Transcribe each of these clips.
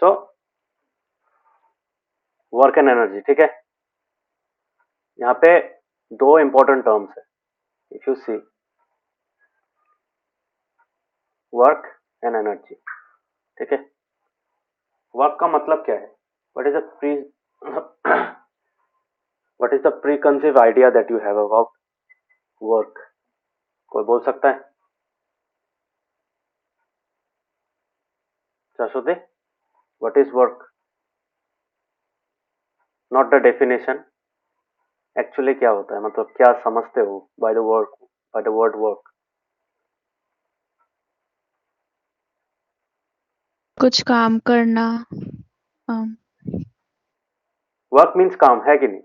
So work and energy, ठीक है। यहाँ पे दो इंपॉर्टेंट टर्म्स है, if you see work and energy, ठीक है। वर्क का मतलब क्या है? What is the pre what is the pre conceive idea that you have about work? कोई बोल सकता है? Saraswati, what is work? Not the definition, actually क्या होता है, मतलब क्या समझते हो by the work, by the word work? कुछ काम करना। वर्क मीन्स काम, है कि नहीं?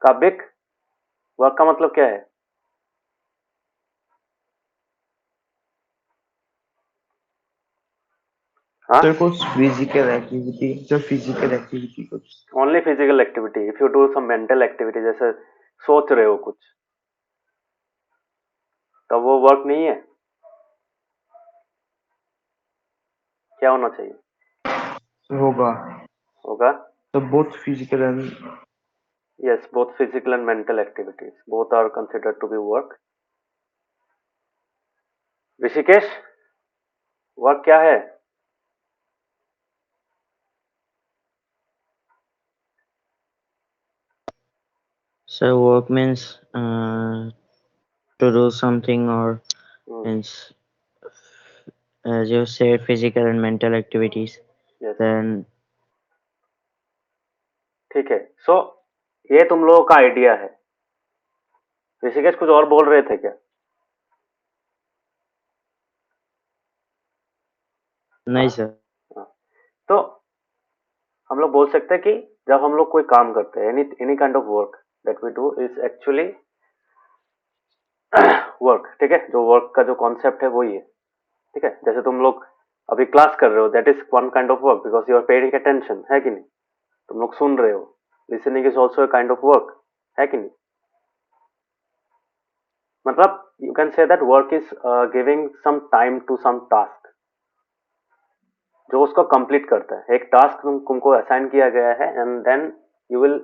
काबिक, वर्क का मतलब क्या है? हाँ, सर कुछ फिजिकल एक्टिविटी, जो फिजिकल एक्टिविटी कुछ। Only physical activity. If you do some mental activity, जैसे सोच रहे हो कुछ, तो वो वर्क नहीं है। क्या होना चाहिए? होगा होगा। तो both physical and yes, both physical and mental activities, both are considered to be work. Rishikesh, work क्या है? So work means to do something, or means as you said, physical and mental activities. Yes, Then ठीक है। सो ये तुम लोगों का idea है। ऋषिकेश कुछ और बोल रहे थे क्या? नहीं sir. हाँ। तो हम लोग बोल सकते हैं कि जब हम लोग कोई काम करते हैं, any any kind of work that we do is actually work, ठीक है। जो वर्क का जो कॉन्सेप्ट है वो ही है, ठीक है। जैसे तुम लोग अभी क्लास कर रहे हो, that is one kind of work because you are paying attention, है कि नहीं? तुम लोग सुन रहे हो, listening is also kind of work, है कि नहीं? मतलब you can say that work is giving some time to some task, जो उसको कंप्लीट करता है। एक टास्क तुमको असाइन किया गया है and then you will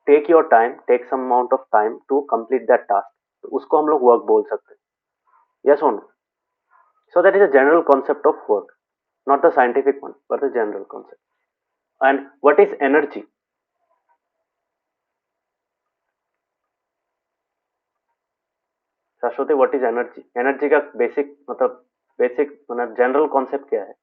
take your time, take some amount of time to complete that task, तो उसको हम लोग वर्क बोल सकते हैं। यस और no? So that is a general concept of work, not the scientific one but the general concept. And what is energy? Saraswati, what is energy? Energy का basic मतलब जनरल कॉन्सेप्ट क्या है?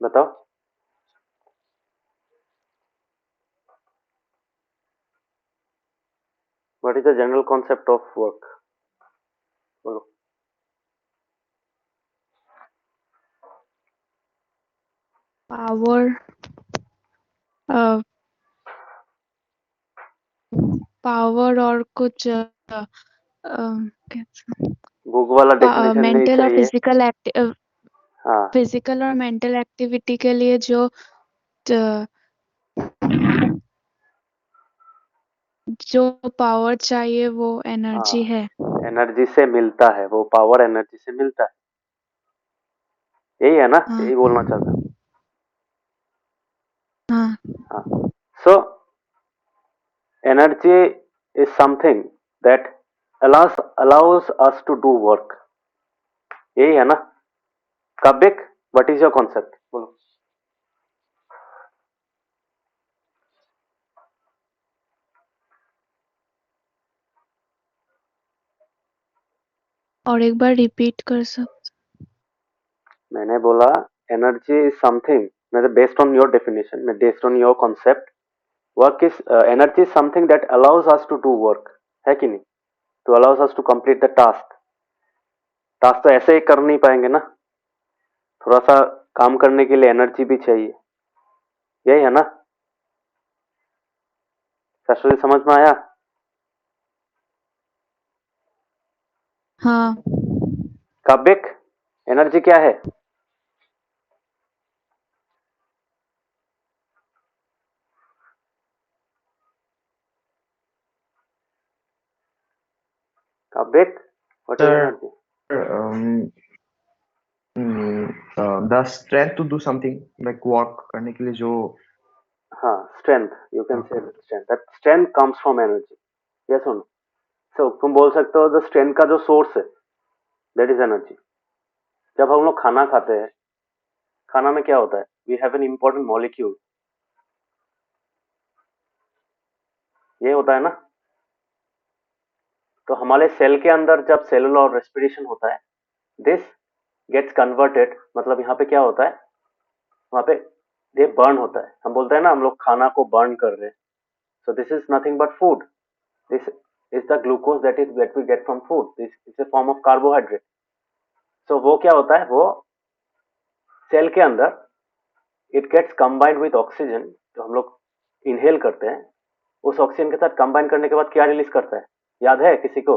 बताओ। What is the general concept of work? बोलो। Power, power और कुछ book वाला definition नहीं मेंटल और चाहिए। हाँ, फिजिकल और मेंटल एक्टिविटी के लिए जो पावर चाहिए वो एनर्जी है। एनर्जी से मिलता है, वो पावर एनर्जी से मिलता है, यही है ना? हाँ यही बोलना चाहता हूँ। हाँ हाँ। So energy is something that allows us to do work, यही है ना? काबिक, व्हाट इज योर कॉन्सेप्ट? बोलो। और एक बार रिपीट कर सकते? मैंने बोला एनर्जी इज समथिंग, मतलब based on your definition, based on your concept, work is energy is something that allows us to do work, है कि नहीं? To allows us to complete the task. Task तो ऐसे ही कर नहीं पाएंगे ना, थोड़ा सा काम करने के लिए एनर्जी भी चाहिए, यही है ना? सरस्वती, समझ में आया? हाँ, काबिक, एनर्जी क्या है? Kabik, what is Sir, energy? the strength to do something like walk करने के लिए जो हाँ, strength, you can say that strength. That strength comes from energy. Yes or no? So तुम बोल सकते हो the strength का जो source है, that is energy. जब हम लोग खाना खाते हैं, खाना में क्या होता है? We have an important molecule. ये होता है ना? तो हमारे सेल के अंदर जब सेलुलर रेस्पिरेशन होता है, this gets converted, मतलब यहाँ पे क्या होता है? वहाँ पे ये बर्न होता है. हम बोलते हैं ना हम लोग खाना को बर्न कर रहे हैं. So this is nothing but food. This is the glucose that we get from food. This is a form of carbohydrate. So वो क्या होता है? वो सेल के अंदर it gets combined with oxygen, जो हम लोग इनहेल करते हैं, उस ऑक्सीजन के साथ कंबाइन करने के बाद क्या रिलीज करता है? याद है किसी को?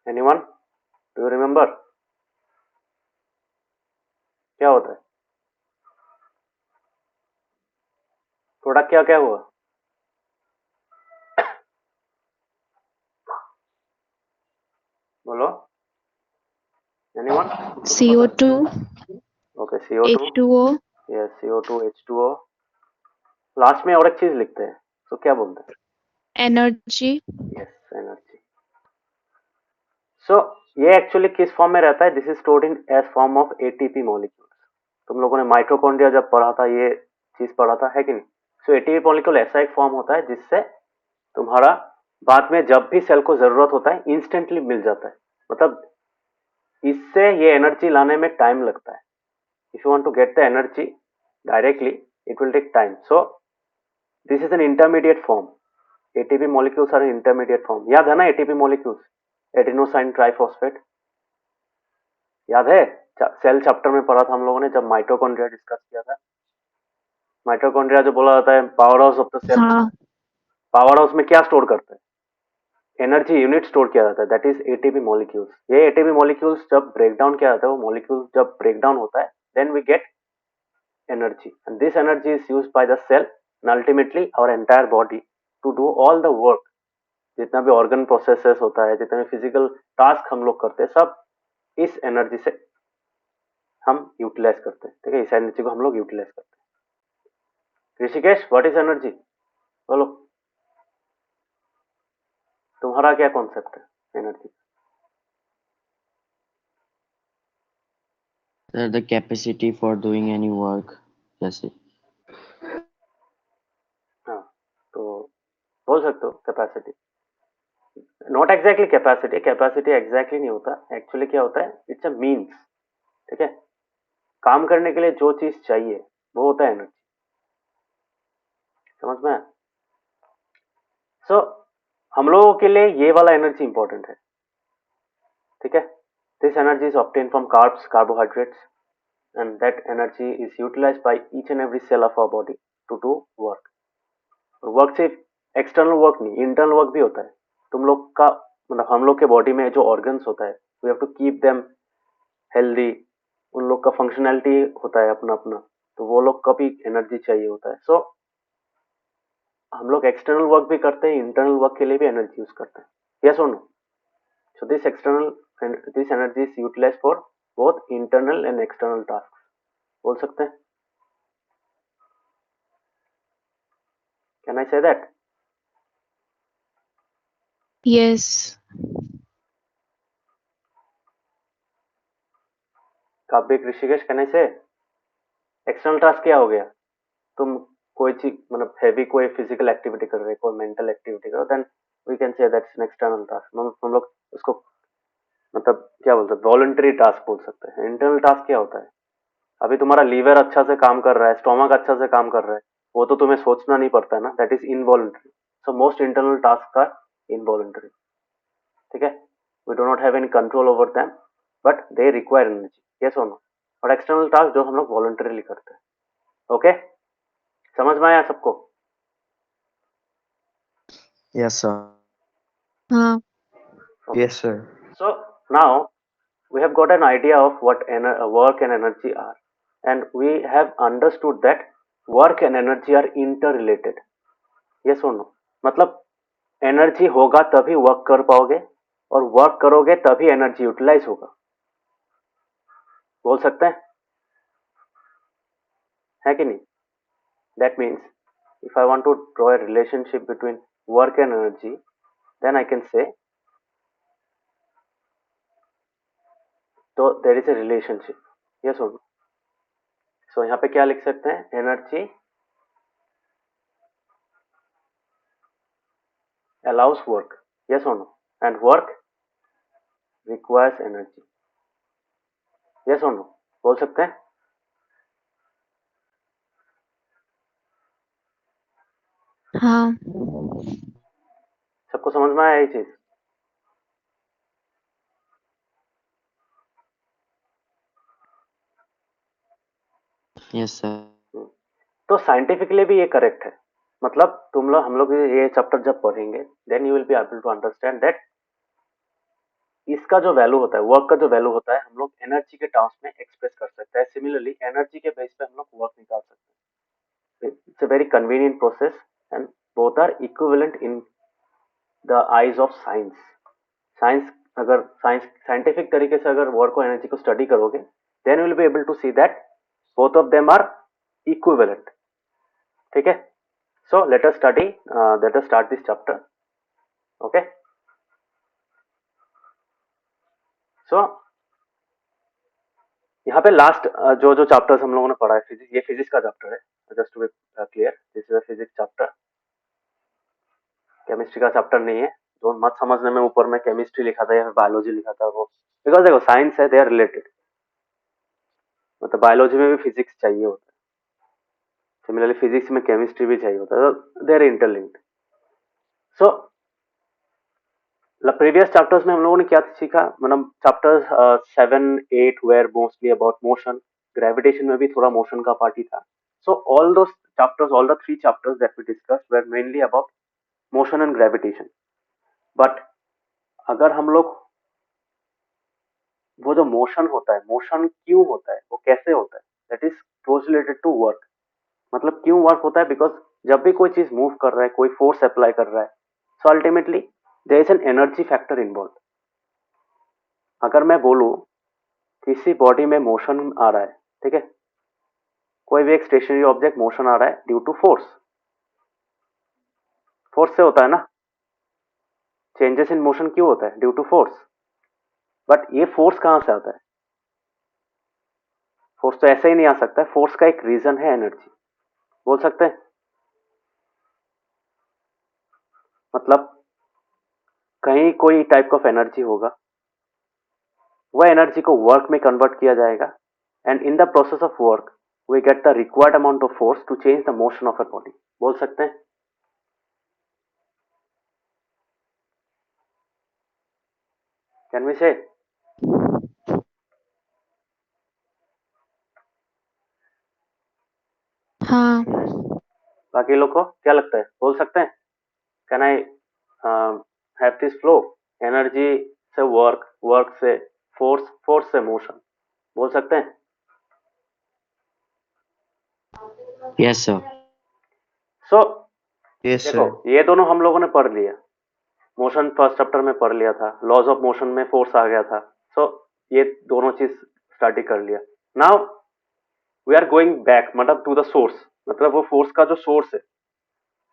Anyone? Do you remember? क्या होता है? प्रोडक्ट क्या क्या हुआ? बोलो. Anyone? CO2, Okay, CO2. H2O, Yes, CO2, H2O. Last में और एक चीज लिखते हैं. तो क्या बोलते हैं? energy, Yes, energy. So ये एक्चुअली किस फॉर्म में रहता है? This is stored in as form of ATP molecules. तुम लोगों ने माइटोकॉन्ड्रिया जब पढ़ा था, ये चीज पढ़ा था, है कि नहीं? सो एटीपी मॉलिक्यूल ऐसा एक फॉर्म होता है जिससे तुम्हारा बाद में जब भी सेल को जरूरत होता है इंस्टेंटली मिल जाता है. मतलब इससे ये एनर्जी लाने में टाइम लगता है. If you want to get the energy directly it will take time. So this is an intermediate form. ATP molecules are intermediate form. याद है ना एटीपी मॉलिक्यूल्स? Adenosine triphosphate. याद है? सेल चैप्टर में पढ़ा था हम लोगों ने जब माइटोकॉन्ड्रिया डिस्कस किया था. माइटोकॉन्ड्रिया जो बोला जाता है power house of the cell. हाँ, पावर हाउस में क्या स्टोर करते हैं? एनर्जी यूनिट स्टोर किया जाता है. That is ATP molecules. ये एटीपी मॉलिक्यूल्स जब ब्रेक डाउन किया जाता है, वो मॉलिक्यूल जब ब्रेक डाउन होता है, then we get energy. And this energy is used by the cell and ultimately our entire body to do all the work. जितना भी ऑर्गन प्रोसेसेस होता है, जितने भी फिजिकल टास्क हम लोग करते हैं, सब इस एनर्जी से हम यूटिलाइज करते हैं. ठीक है, इस एनर्जी को हम लोग यूटिलाइज करते हैं. Rishikesh, what is energy? बोलो, तुम्हारा क्या कॉन्सेप्ट है energy? The capacity for doing any work. जैसे हाँ, तो बोल सकते हो capacity. Not exactly capacity. Capacity exactly नहीं होता. एक्चुअली क्या होता है? It's a means. ठीक है, काम करने के लिए जो चीज चाहिए वो होता है एनर्जी. समझ में? सो हम लोगों के लिए ये वाला एनर्जी इंपॉर्टेंट है. ठीक है, this energy is obtain from carbs, carbohydrates, and that energy is utilized by each and every cell of our body to do work. Work सिर्फ एक्सटर्नल वर्क नहीं, इंटरनल वर्क भी होता है. तुम लोग का मतलब हम लोग के बॉडी में जो ऑर्गन्स होता है, we have to keep them healthy. उन लोग का फंक्शनैलिटी होता है अपना अपना, तो वो लोग का भी एनर्जी चाहिए होता है. सो हम लोग एक्सटर्नल वर्क भी करते हैं, इंटरनल वर्क के लिए भी एनर्जी यूज करते हैं. यस और no? So this energy is utilized for both internal and external task. बोल सकते हैं? Can I say that? yes, काव्य, ऋषिकेश, कैन आई से एक्सटर्नल टास्क क्या हो गया? तुम कोई चीज मतलब हैवी कोई फिजिकल एक्टिविटी कर रहे हो, कोई मेंटल एक्टिविटी कर रहे हो, then we can say that's an external task. हम लोग उसको मतलब क्या बोलते हैं, वॉलंटरी टास्क बोल सकते हैं. इंटरनल टास्क क्या होता है? अभी तुम्हारा लीवर अच्छा से काम कर रहा है, स्टोमक अच्छा से काम कर रहा है, वो तो तुम्हें सोचना नहीं पड़ता है ना. That is involuntary. So most internal task are involuntary. ठीक है, we do not have any control over them, but they require energy. Yes और नो? और एक्सटर्नल टास्क जो हम लोग वॉलंटरीली करते हैं. ओके, समझ में आया सबको? Yes, sir. हाँ, Yes, sir. So now we have got an idea of what work and energy are, and we have understood that work and energy are interrelated. Yes or no? मतलब energy होगा तभी work कर पाओगे, और work करोगे तभी energy utilise होगा. बोल सकते हैं, है कि नहीं? That means if I want to draw a relationship between work and energy, then I can say, so there is a relationship. Yes or no? So यहाँ पे क्या लिख सकते हैं? Energy allows work. Yes or no? And work requires energy. Yes or no? बोल सकते हैं? हाँ. सबको समझ में आया ये चीज? Yes, sir. तो साइंटिफिकली भी ये करेक्ट है. मतलब हम लोग ये चैप्टर जब पढ़ेंगे, then you will be able to understand that इसका जो वैल्यू होता है, वर्क का जो वैल्यू होता है, हम लोग एनर्जी के टर्म्स में एक्सप्रेस कर सकते हैं. सिमिलरली एनर्जी के बेस पे हम लोग वर्क निकाल सकते हैं. It's a very convenient process and both are equivalent in the eyes of science. Scientific तरीके से अगर वर्क और एनर्जी को स्टडी करोगे, then you will be able to see that both of them are equivalent. ठीक है? So let us start this chapter. Okay, so यहाँ पे लास्ट जो चैप्टर्स हम लोगों ने पढ़ा है, फिजिक्स, ये फिजिक्स का चैप्टर है. Just to be clear, this is a physics chapter. Chemistry का चैप्टर नहीं है. जो मत समझने में ऊपर में केमिस्ट्री लिखा था या फिर बायोलॉजी लिखा था, वो बिकॉज देखो साइंस है, दे आर रिलेटेड. मतलब बायोलॉजी में भी फिजिक्स चाहिए होता है, सिमिलरली फिजिक्स में केमिस्ट्री भी चाहिए होता है, तो they are interlinked. So previous chapters में हम लोगों ने क्या सीखा? मतलब chapters 7-8 were mostly about motion. Gravitation में भी थोड़ा मोशन का पार्ट ही था. सो ऑल दो chapters, all the 3 chapters that we discussed were mainly about motion and gravitation. But अगर हम लोग वो जो मोशन होता है, मोशन क्यों होता है, वो कैसे होता है, that is close related to work. मतलब क्यों वर्क होता है? बिकॉज जब भी कोई चीज मूव कर रहा है, कोई फोर्स अप्लाई कर रहा है, so ultimately there is an energy factor involve. अगर मैं बोलूं किसी बॉडी में मोशन आ रहा है, ठीक है, कोई भी एक स्टेशनरी ऑब्जेक्ट मोशन आ रहा है ड्यू टू फोर्स. फोर्स से होता है ना. चेंजेस इन मोशन क्यों होता है? Due to force. बट ये फोर्स कहां से आता है? फोर्स तो ऐसे ही नहीं आ सकता है. फोर्स का एक रीजन है एनर्जी. बोल सकते हैं? मतलब कहीं कोई टाइप ऑफ एनर्जी होगा, वह एनर्जी को वर्क में कन्वर्ट किया जाएगा, and in the process of work we get the required amount of force to change the motion of a body. बोल सकते हैं? कैन वी से? हाँ. बाकी लोग को क्या लगता है? बोल सकते हैं? Can I have this flow? Energy से वर्क, वर्क से फोर्स, फोर्स से मोशन. बोल सकते हैं? Yes, sir. सो Yes, देखो, sir. ये दोनों हम लोगों ने पढ़ लिया. मोशन फर्स्ट चैप्टर में पढ़ लिया था, लॉज ऑफ मोशन में फोर्स आ गया था. सो ये दोनों चीज स्टडी कर लिया. Now we are going back, मतलब टू द सोर्स. मतलब वो फोर्स का जो सोर्स है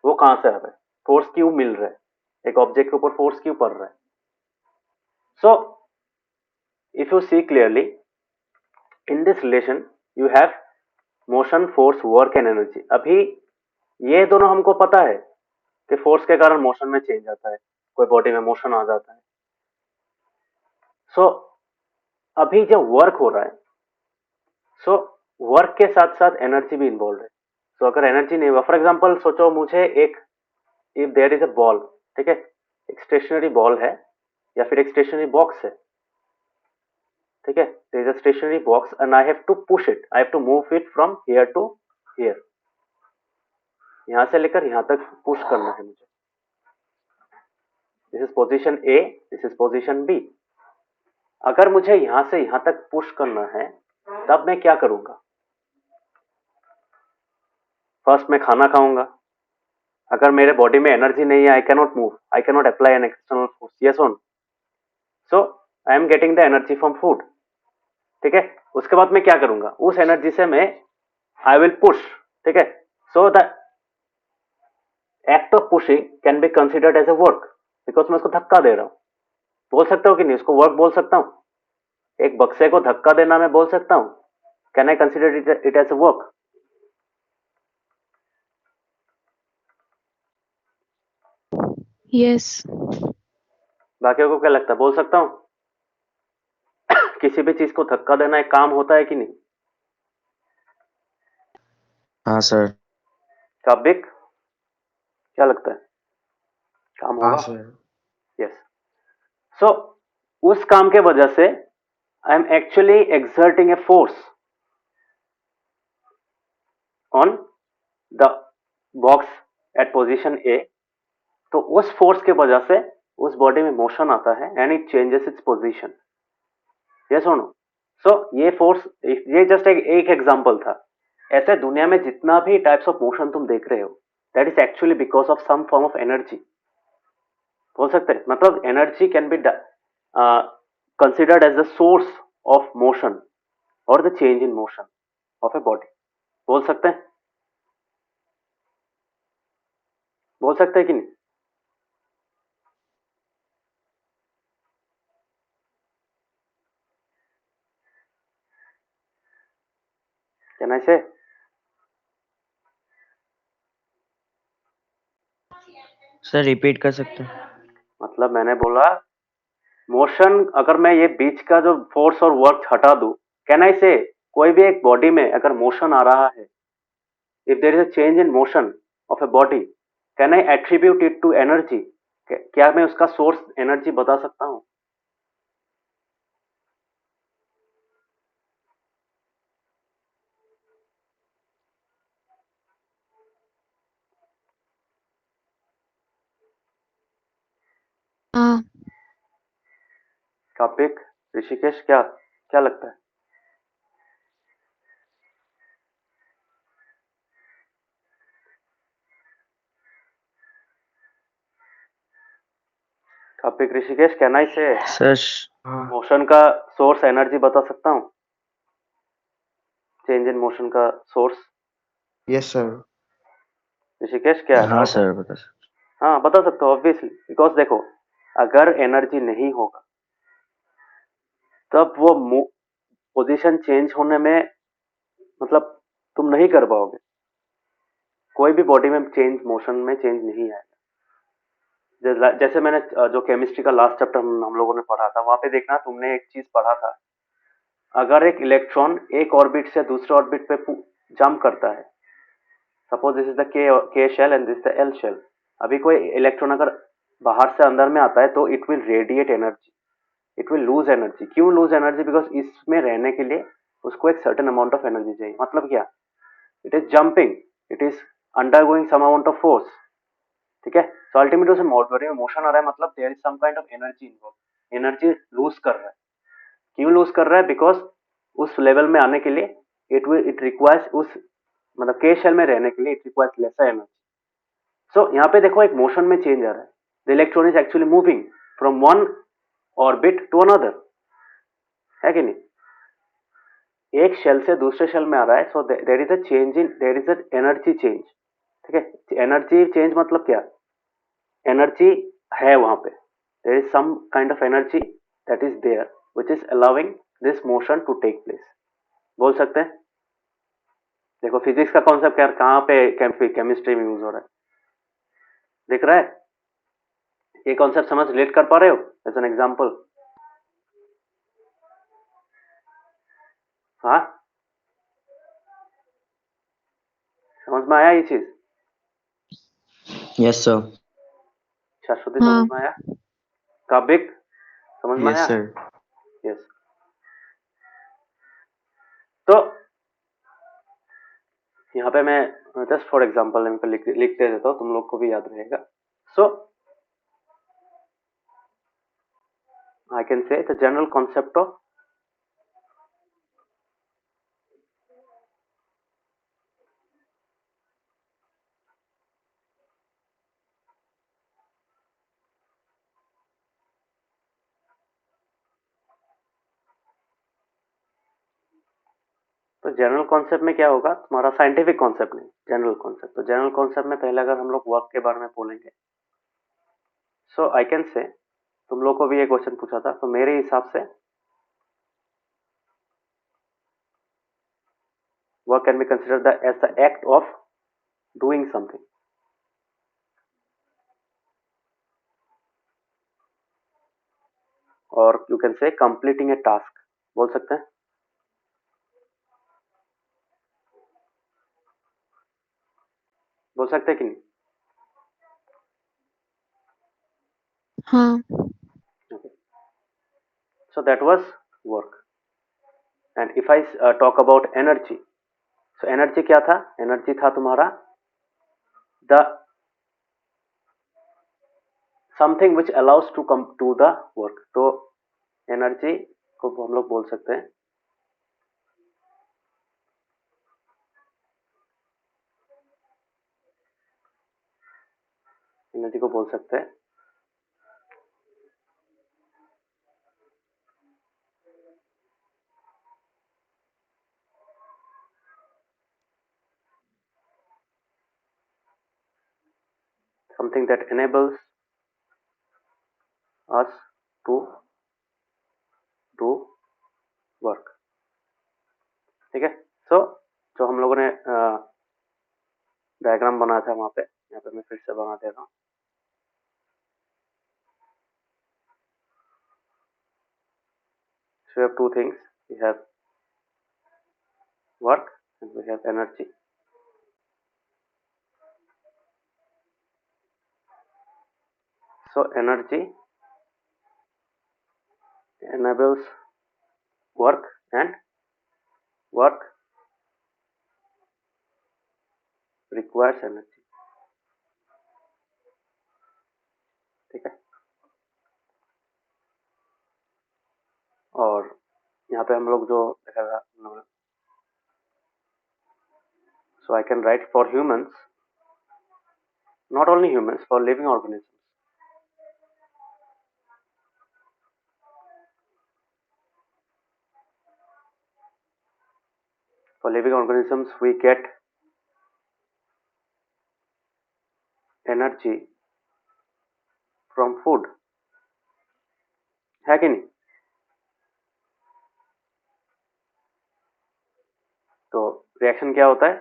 वो कहां से आ रहा है, फोर्स क्यों मिल रहा है, एक ऑब्जेक्ट के ऊपर फोर्स क्यों पड़ रहा है. सो if you see clearly in this relation you have motion, force, work and energy. अभी ये दोनों हमको पता है कि फोर्स के कारण मोशन में चेंज आता है, कोई बॉडी में मोशन आ जाता है. सो अभी जब वर्क हो रहा है, सो वर्क के साथ साथ एनर्जी भी इन्वॉल्व है. सो अगर एनर्जी नहीं हुआ, फॉर एग्जांपल सोचो मुझे एक, if there is a ball, ठीक है, एक स्टेशनरी बॉल है या फिर एक स्टेशनरी बॉक्स है, ठीक है, there is a stationery box and I have to push it, I have to move it from here to here. यहां से लेकर यहां तक पुश करना है मुझे. This is position A, this is position B. अगर मुझे यहां से यहां तक पुश करना है तब मैं क्या करूंगा? फर्स्ट मैं खाना खाऊंगा। अगर मेरे बॉडी में एनर्जी नहीं है, I cannot move, I cannot apply an external force, yes on. So I am getting the energy from food. ठीक है, उसके बाद मैं क्या करूंगा? उस एनर्जी से मैं आई विल पुश। ठीक है, so the act of pushing can be considered as a work, because मैं उसको धक्का दे रहा हूं। बोल सकता हूँ कि नहीं? उसको वर्क बोल सकता हूँ। एक बक्से को धक्का देना मैं बोल सकता हूँ। Can I consider it as a work? Yes. बाकियों को क्या लगता है? बोल सकता हूँ? किसी भी चीज को धक्का देना एक काम होता है कि नहीं? हाँ सर। काबिक, क्या लगता है? काम हाँ होगा? सर। यस। सो उस काम के वजह से I am actually exerting a force on the box at position A. तो उस फोर्स के वजह से उस बॉडी में मोशन आता है and it changes its position. Yes और नो? सो ये फोर्स, ये जस्ट एक एग्जांपल था। ऐसे दुनिया में जितना भी टाइप्स ऑफ मोशन तुम देख रहे हो, that is actually because of some form of energy. बोल सकते हैं, मतलब energy can be considered as the source of motion और the change in motion of a body. बोल सकते हैं? बोल सकते हैं कि नहीं? कैन आई से? सर रिपीट कर सकते हैं? मतलब मैंने बोला मोशन, अगर मैं ये बीच का जो फोर्स और वर्क हटा दूं, कैन आई से कोई भी एक बॉडी में अगर मोशन आ रहा है, if there is a change in motion of a body, can I attribute it to energy? क्या मैं उसका सोर्स एनर्जी बता सकता हूं? हाँ। कापिक, ऋषिकेश, क्या क्या लगता है? कापिक, ऋषिकेश, कैन आई से सर हाँ। मोशन का सोर्स एनर्जी बता सकता हूं? चेंज इन मोशन का सोर्स? Yes sir. ऋषिकेश, क्या हाँ डाउट है? सर बता सकते। हाँ, बता सकते हो ऑब्वियसली, बिकॉज देखो, अगर एनर्जी नहीं होगा तब वो पोजीशन चेंज होने में, मतलब तुम नहीं कर पाओगे। कोई भी बॉडी में चेंज, मोशन में चेंज नहीं आएगा। जैसे मैंने जो केमिस्ट्री का लास्ट चैप्टर हम लोगों ने पढ़ा था, वहां पे देखना, तुमने एक चीज पढ़ा था। अगर एक इलेक्ट्रॉन एक ऑर्बिट से दूसरे ऑर्बिट पे जंप करता है, suppose this is the K shell and this the L shell. अभी कोई इलेक्ट्रॉन अगर बाहर से अंदर में आता है तो it will radiate energy, it will lose energy. क्यों लूज एनर्जी? बिकॉज इसमें रहने के लिए उसको एक सर्टेन अमाउंट ऑफ एनर्जी चाहिए। मतलब क्या? It is jumping, it is undergoing some amount of force. ठीक है, सो अल्टीमेटली उसे बॉडी में मोशन आ रहा है, मतलब there is some kind of energy involve. Energy lose कर रहा है। क्यों लूज कर रहा है? बिकॉज उस लेवल में आने के लिए इट रिक्वायर्स, उस मतलब के शेल में रहने के लिए इट रिक्वायर्स लेसर एनर्जी। सो यहाँ पे देखो एक मोशन में चेंज आ रहा है। The electron is actually moving from one orbit to another, है कि नहीं? एक शेल से दूसरे शेल में आ रहा है, so there is a change in, there is a energy change. ठीक है, एनर्जी चेंज मतलब क्या? एनर्जी है वहां पे, there is some kind of energy that is there which is allowing this motion to take place. बोल सकते हैं? देखो फिजिक्स का कॉन्सेप्ट यार कहाँ पे केमिस्ट्री में यूज हो रहा है, दिख रहा है? ये कॉन्सेप्ट समझ रिलेट कर पा रहे हो एज एन एग्जाम्पल? हाँ, समझ में आया ये चीज? Yes sir. शाश्वती, समझ हाँ। में आया? काबिक, समझ में आया? Yes sir. यस। तो यहाँ पे मैं जस्ट फॉर एग्जाम्पल लिख दे देता हूँ, तुम लोग को भी याद रहेगा। सो I can say the general concept of तो जनरल कॉन्सेप्ट में क्या होगा तुम्हारा साइंटिफिक कॉन्सेप्ट नहीं जनरल कॉन्सेप्ट तो जनरल कॉन्सेप्ट में पहले अगर हम लोग वर्क के बारे में बोलेंगे सो आई कैन से तुम लोग को भी ये क्वेश्चन पूछा था तो मेरे हिसाब से work can be considered as the act of doing something और you can say completing a task बोल सकते हैं बोल सकते हैं कि नहीं हाँ, okay. So that was work and if I talk about energy so energy क्या था energy था तुम्हारा the something which allows to come to the work तो energy को हम लोग बोल सकते हैं एनर्जी को बोल सकते हैं something that enables us to do work ठीक है सो जो हम लोगों ने डायग्राम बनाया था वहां पे यहाँ पे मैं फिर से बना दे रहा हूँ so we have two things we have work and we have energy so energy enables work and work requires energy ठीक है और यहाँ पे हम लोग जो देखा था so I can write for humans not only humans for living organisms for living organisms we get energy from food है कि नहीं तो रिएक्शन क्या होता है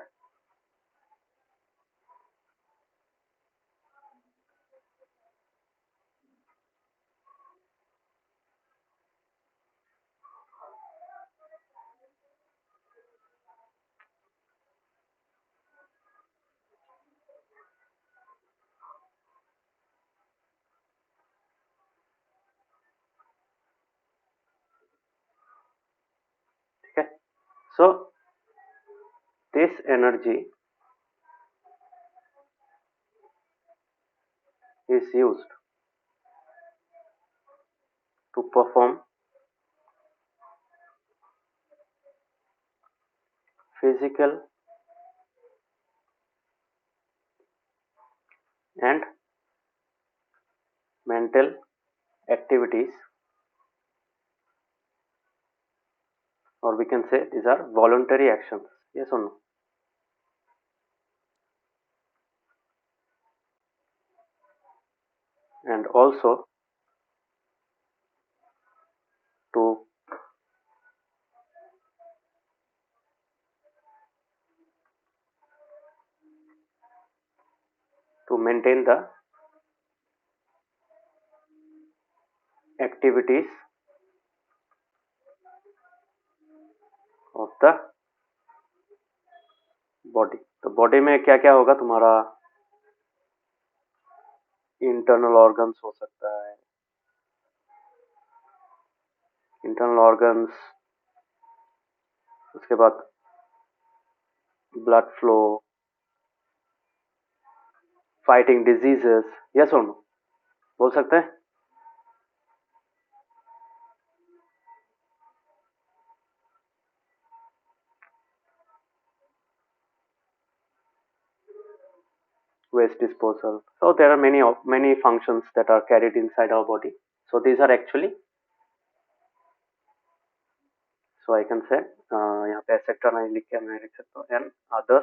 ठीक है so this energy is used to perform physical and mental activities or we can say these are voluntary actions yes or no and also to maintain the activities of the body तो body में क्या क्या होगा तुम्हारा internal organs हो सकता है internal organs उसके बाद blood flow fighting diseases yes और नो बोल सकते हैं waste disposal. So there are many functions that are carried inside our body. So these are actually, so I can say यहाँ पे etc नहीं लिख के मैं लिख सकता हूँ and other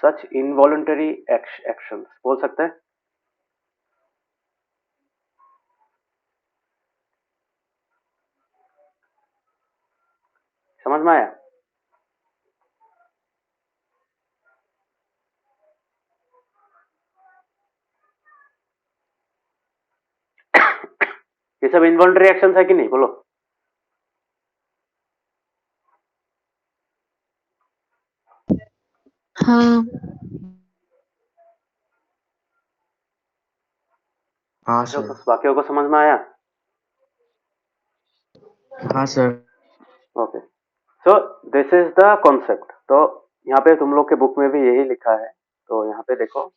such involuntary actions बोल सकते हैं. समझ में आया? ये सब इनवॉल्नटरी एक्शंस है कि नहीं, बोलो. हाँ हाँ जो सर. बाकियों को समझ में आया? हाँ sir. Okay. So this is the concept. तो यहाँ पे तुम लोग के बुक में भी यही लिखा है. तो यहाँ पे देखो,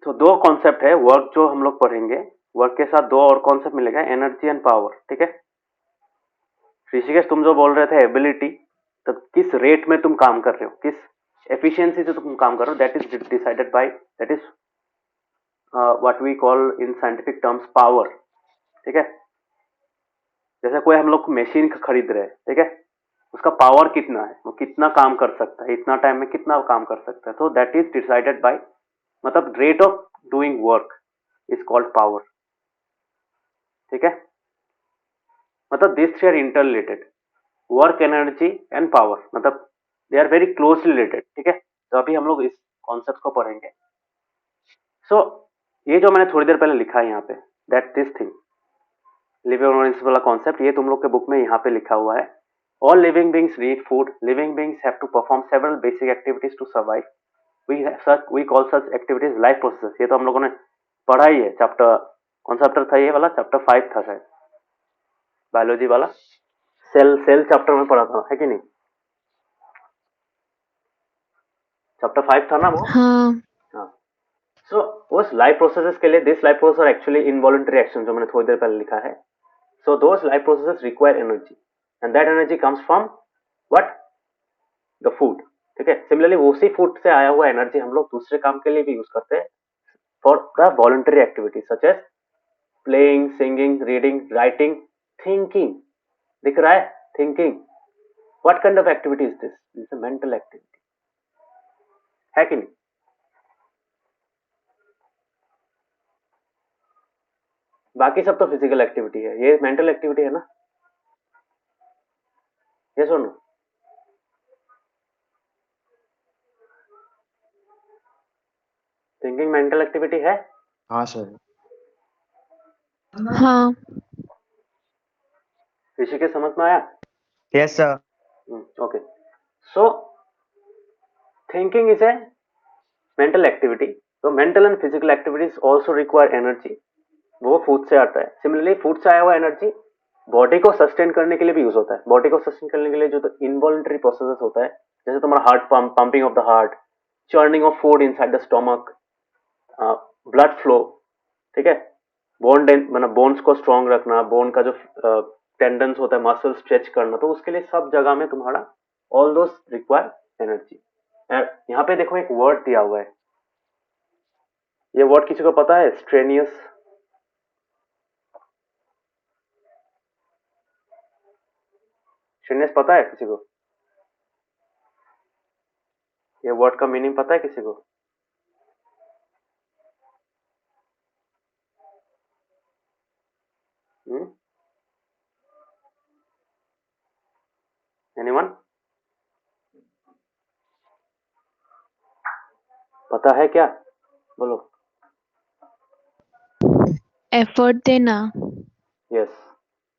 तो दो कॉन्सेप्ट है वर्क जो हम लोग पढ़ेंगे. वर्क के साथ दो और कॉन्सेप्ट मिलेगा, एनर्जी एंड पावर. ठीक है. ऋषिकेश, तुम जो बोल रहे थे एबिलिटी, तो किस रेट में तुम काम कर रहे हो, किस एफिशिएंसी से तुम काम कर रहे हो, that is decided by, that is what we call in scientific terms power. ठीक है. जैसे कोई हम लोग मशीन खरीद रहे हैं, ठीक है, उसका पावर कितना है, वो कितना काम कर सकता है, इतना टाइम में कितना काम कर सकता है. तो दैट इज डिसाइडेड बाय, मतलब rate of doing work is called power. ठीक है. मतलब this three are inter related, work, energy and power, मतलब they are very closely related. ठीक है. तो अभी हम लोग इस कॉन्सेप्ट को पढ़ेंगे. सो ये जो मैंने थोड़ी देर पहले लिखा है यहाँ पे, that this thing living organism वाला कॉन्सेप्ट, ये तुम लोग के बुक में यहाँ पे लिखा हुआ है. All living beings need food. Living beings have to perform several basic activities to survive. We call such activities life processes. ये तो हम लोगों ने पढ़ा ही है. चैप्टर, कौन सा चैप्टर था ये वाला? चैप्टर 5 था शायद, बायोलॉजी वाला. सेल चैप्टर में पढ़ा था, है कि नहीं? चैप्टर 5 था ना वो. हाँ हाँ. सो उस लाइफ प्रोसेसेस के लिए, this life process are actually involuntary action, जो मैंने थोड़ी देर पहले लिखा है. So those life processes require energy and that energy comes from what? The food. ठीक है. सिमिलरली उसी फूड से आया हुआ एनर्जी हम लोग दूसरे काम के लिए भी यूज करते हैं, for the voluntary activity such as playing, singing, reading, writing, thinking. दिख रहा है? Thinking. What kind of activity is this? Is a mental activity, है कि नहीं? बाकी सब तो फिजिकल एक्टिविटी है, ये मेंटल एक्टिविटी है ना. ये सुनो, थिंकिंग मेंटल एक्टिविटी है. हाँ सर. हाँ ऋषिकेश, समझ में आया? Yes sir. Okay. So thinking is a mental activity. तो mental and physical activities also require energy. वो फूड से आता है. सिमिलरली फूड से आया हुआ एनर्जी बॉडी को सस्टेन करने के लिए भी यूज होता है. बॉडी को सस्टेन करने के लिए जो तो इनवॉलंटरी प्रोसेसेस होता है, जैसे तुम्हारा heart pumping of the heart, churning of food inside the stomach, blood flow. ठीक है. बोन मतलब बोन्स को स्ट्रांग रखना, बोन का जो टेंडन्स होता है, मसल स्ट्रेच करना, तो उसके लिए सब जगह में तुम्हारा ऑल दोस रिक्वायर एनर्जी. यहाँ पे देखो एक वर्ड दिया हुआ है. ये वर्ड किसी को पता है? स्ट्रेनियस. स्ट्रेनियस पता है किसी को? ये वर्ड का मीनिंग पता है किसी को? एनीवन? पता है क्या? बोलो. एफर्ट देना, यस.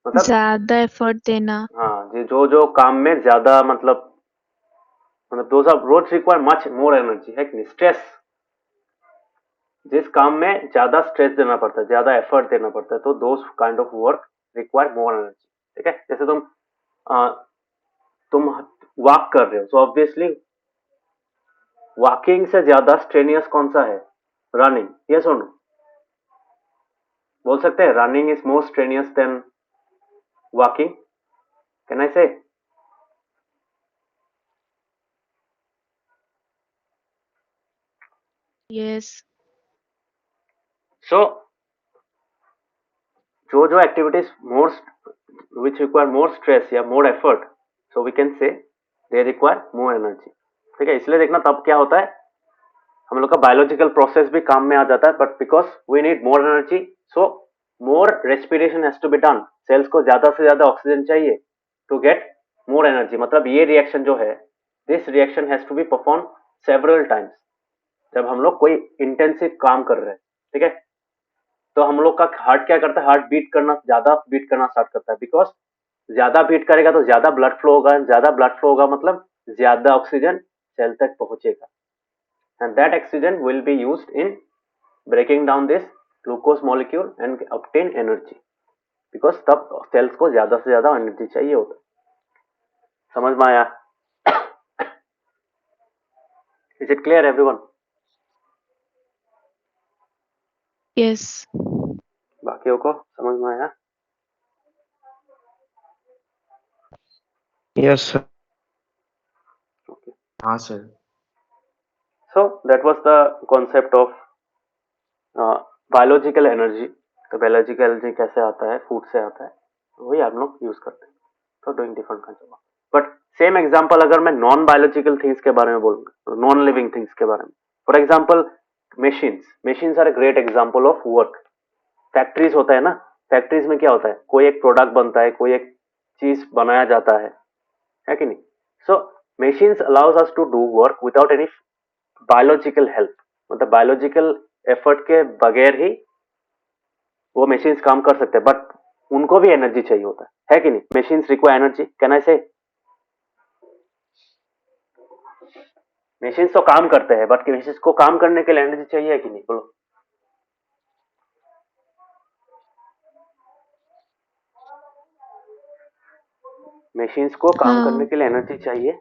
मतलब ज्यादा एफर्ट देना. हाँ, जो काम में ज्यादा, मतलब दोज आर रोज रिक्वायर मच मोर एनर्जी, है कि नहीं? स्ट्रेस, जिस काम में ज्यादा स्ट्रेस देना पड़ता है, ज्यादा एफर्ट देना पड़ता है, तो those kind of work require more energy. ठीक है. जैसे तुम वॉक कर रहे हो, तो ऑब्वियसली वॉकिंग से ज्यादा स्ट्रेनियस कौन सा है? रनिंग. ये सुनो, बोल सकते हैं running is more strenuous than walking. Can I say? Yes. So जो activities more which require more stress या more effort, so we can say they require more energy. ठीक है, इसलिए देखना तब क्या होता है, हम लोग का बायोलॉजिकल प्रोसेस भी काम में आ जाता है, but because we need more energy, so more respiration has to be done. Cells को ज्यादा से ज्यादा ऑक्सीजन चाहिए टू गेट मोर एनर्जी. मतलब ये रिएक्शन जो है, this reaction has to be perform several times. जब हम लोग कोई इंटेंसिव काम कर रहे हैं, ठीक है, तो हम लोग का हार्ट क्या करता है, हार्ट बीट करना, ज्यादा बीट करना स्टार्ट करता है. बिकॉज ज्यादा बीट करेगा तो ज्यादा ब्लड फ्लो होगा, ज्यादा ब्लड फ्लो होगा मतलब ज्यादा ऑक्सीजन सेल तक पहुंचेगा, and that oxygen will be used in breaking down this glucose molecule and obtain energy, because तब सेल्स को ज्यादा से ज्यादा एनर्जी चाहिए होता है. समझ में आया? Is it clear everyone? Yes. बाकियों को समझ में आया? Yes, sir. Okay. हाँ sir. So that was the concept of biological energy. तो बायोलॉजिकल एनर्जी कैसे आता है, फूड से आता है, वही आप लोग यूज करते हैं for doing different kinds of. But same example अगर मैं नॉन बायोलॉजिकल थिंग्स के बारे में बोलूंगा, नॉन लिविंग थिंग्स के बारे में, for example machines are a great example of work. Factories होता है ना, फैक्ट्रीज में क्या होता है, कोई एक प्रोडक्ट बनता है, कोई एक चीज बनाया जाता है कि नहीं? So machines allows us to do work without any biological help. मतलब बायोलॉजिकल एफर्ट के बगैर ही वो मशीन्स काम कर सकते हैं, बट उनको भी एनर्जी चाहिए होता है कि नहीं? Machines require energy. Can I से मशीन्स तो काम करते हैं, बट मशीन्स को काम करने के लिए एनर्जी चाहिए कि नहीं? बोलो. मशीन्स को काम करने के लिए एनर्जी चाहिए.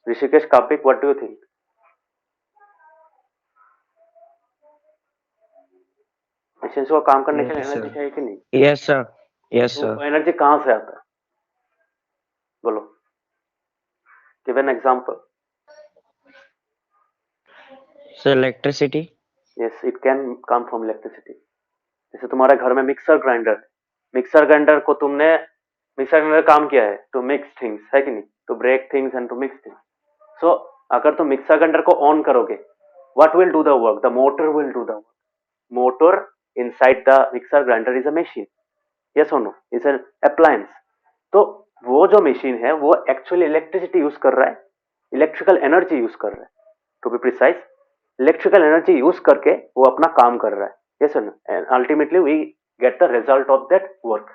Rishikesh, Kartik, what do you think? Machines को काम करने के लिए Yes, एनर्जी sir. चाहिए कि नहीं? Yes, sir. Yes, sir. तो एनर्जी कहाँ से आता है? बोलो, give an example. So electricity. Yes, it can come from electricity. जैसे तुम्हारे घर में मिक्सर ग्राइंडर है, मिक्सर ग्राइंडर को तुमने, मिक्सर ग्राइंडर काम किया है टू मिक्स थिंग्स, है कि नहीं? To break things and to mix things. So अगर तुम मिक्सर ग्राइंडर को ऑन करोगे, what will do the work? The motor will do the work. Motor inside the mixer grinder is a machine. Yes और no? Is an appliance. तो वो जो machine है वो एक्चुअली इलेक्ट्रिसिटी यूज कर रहा है, इलेक्ट्रिकल एनर्जी यूज कर रहा है, to be precise electrical energy use करके वो अपना काम कर रहा है. यस और no? And ultimately we get the result of that work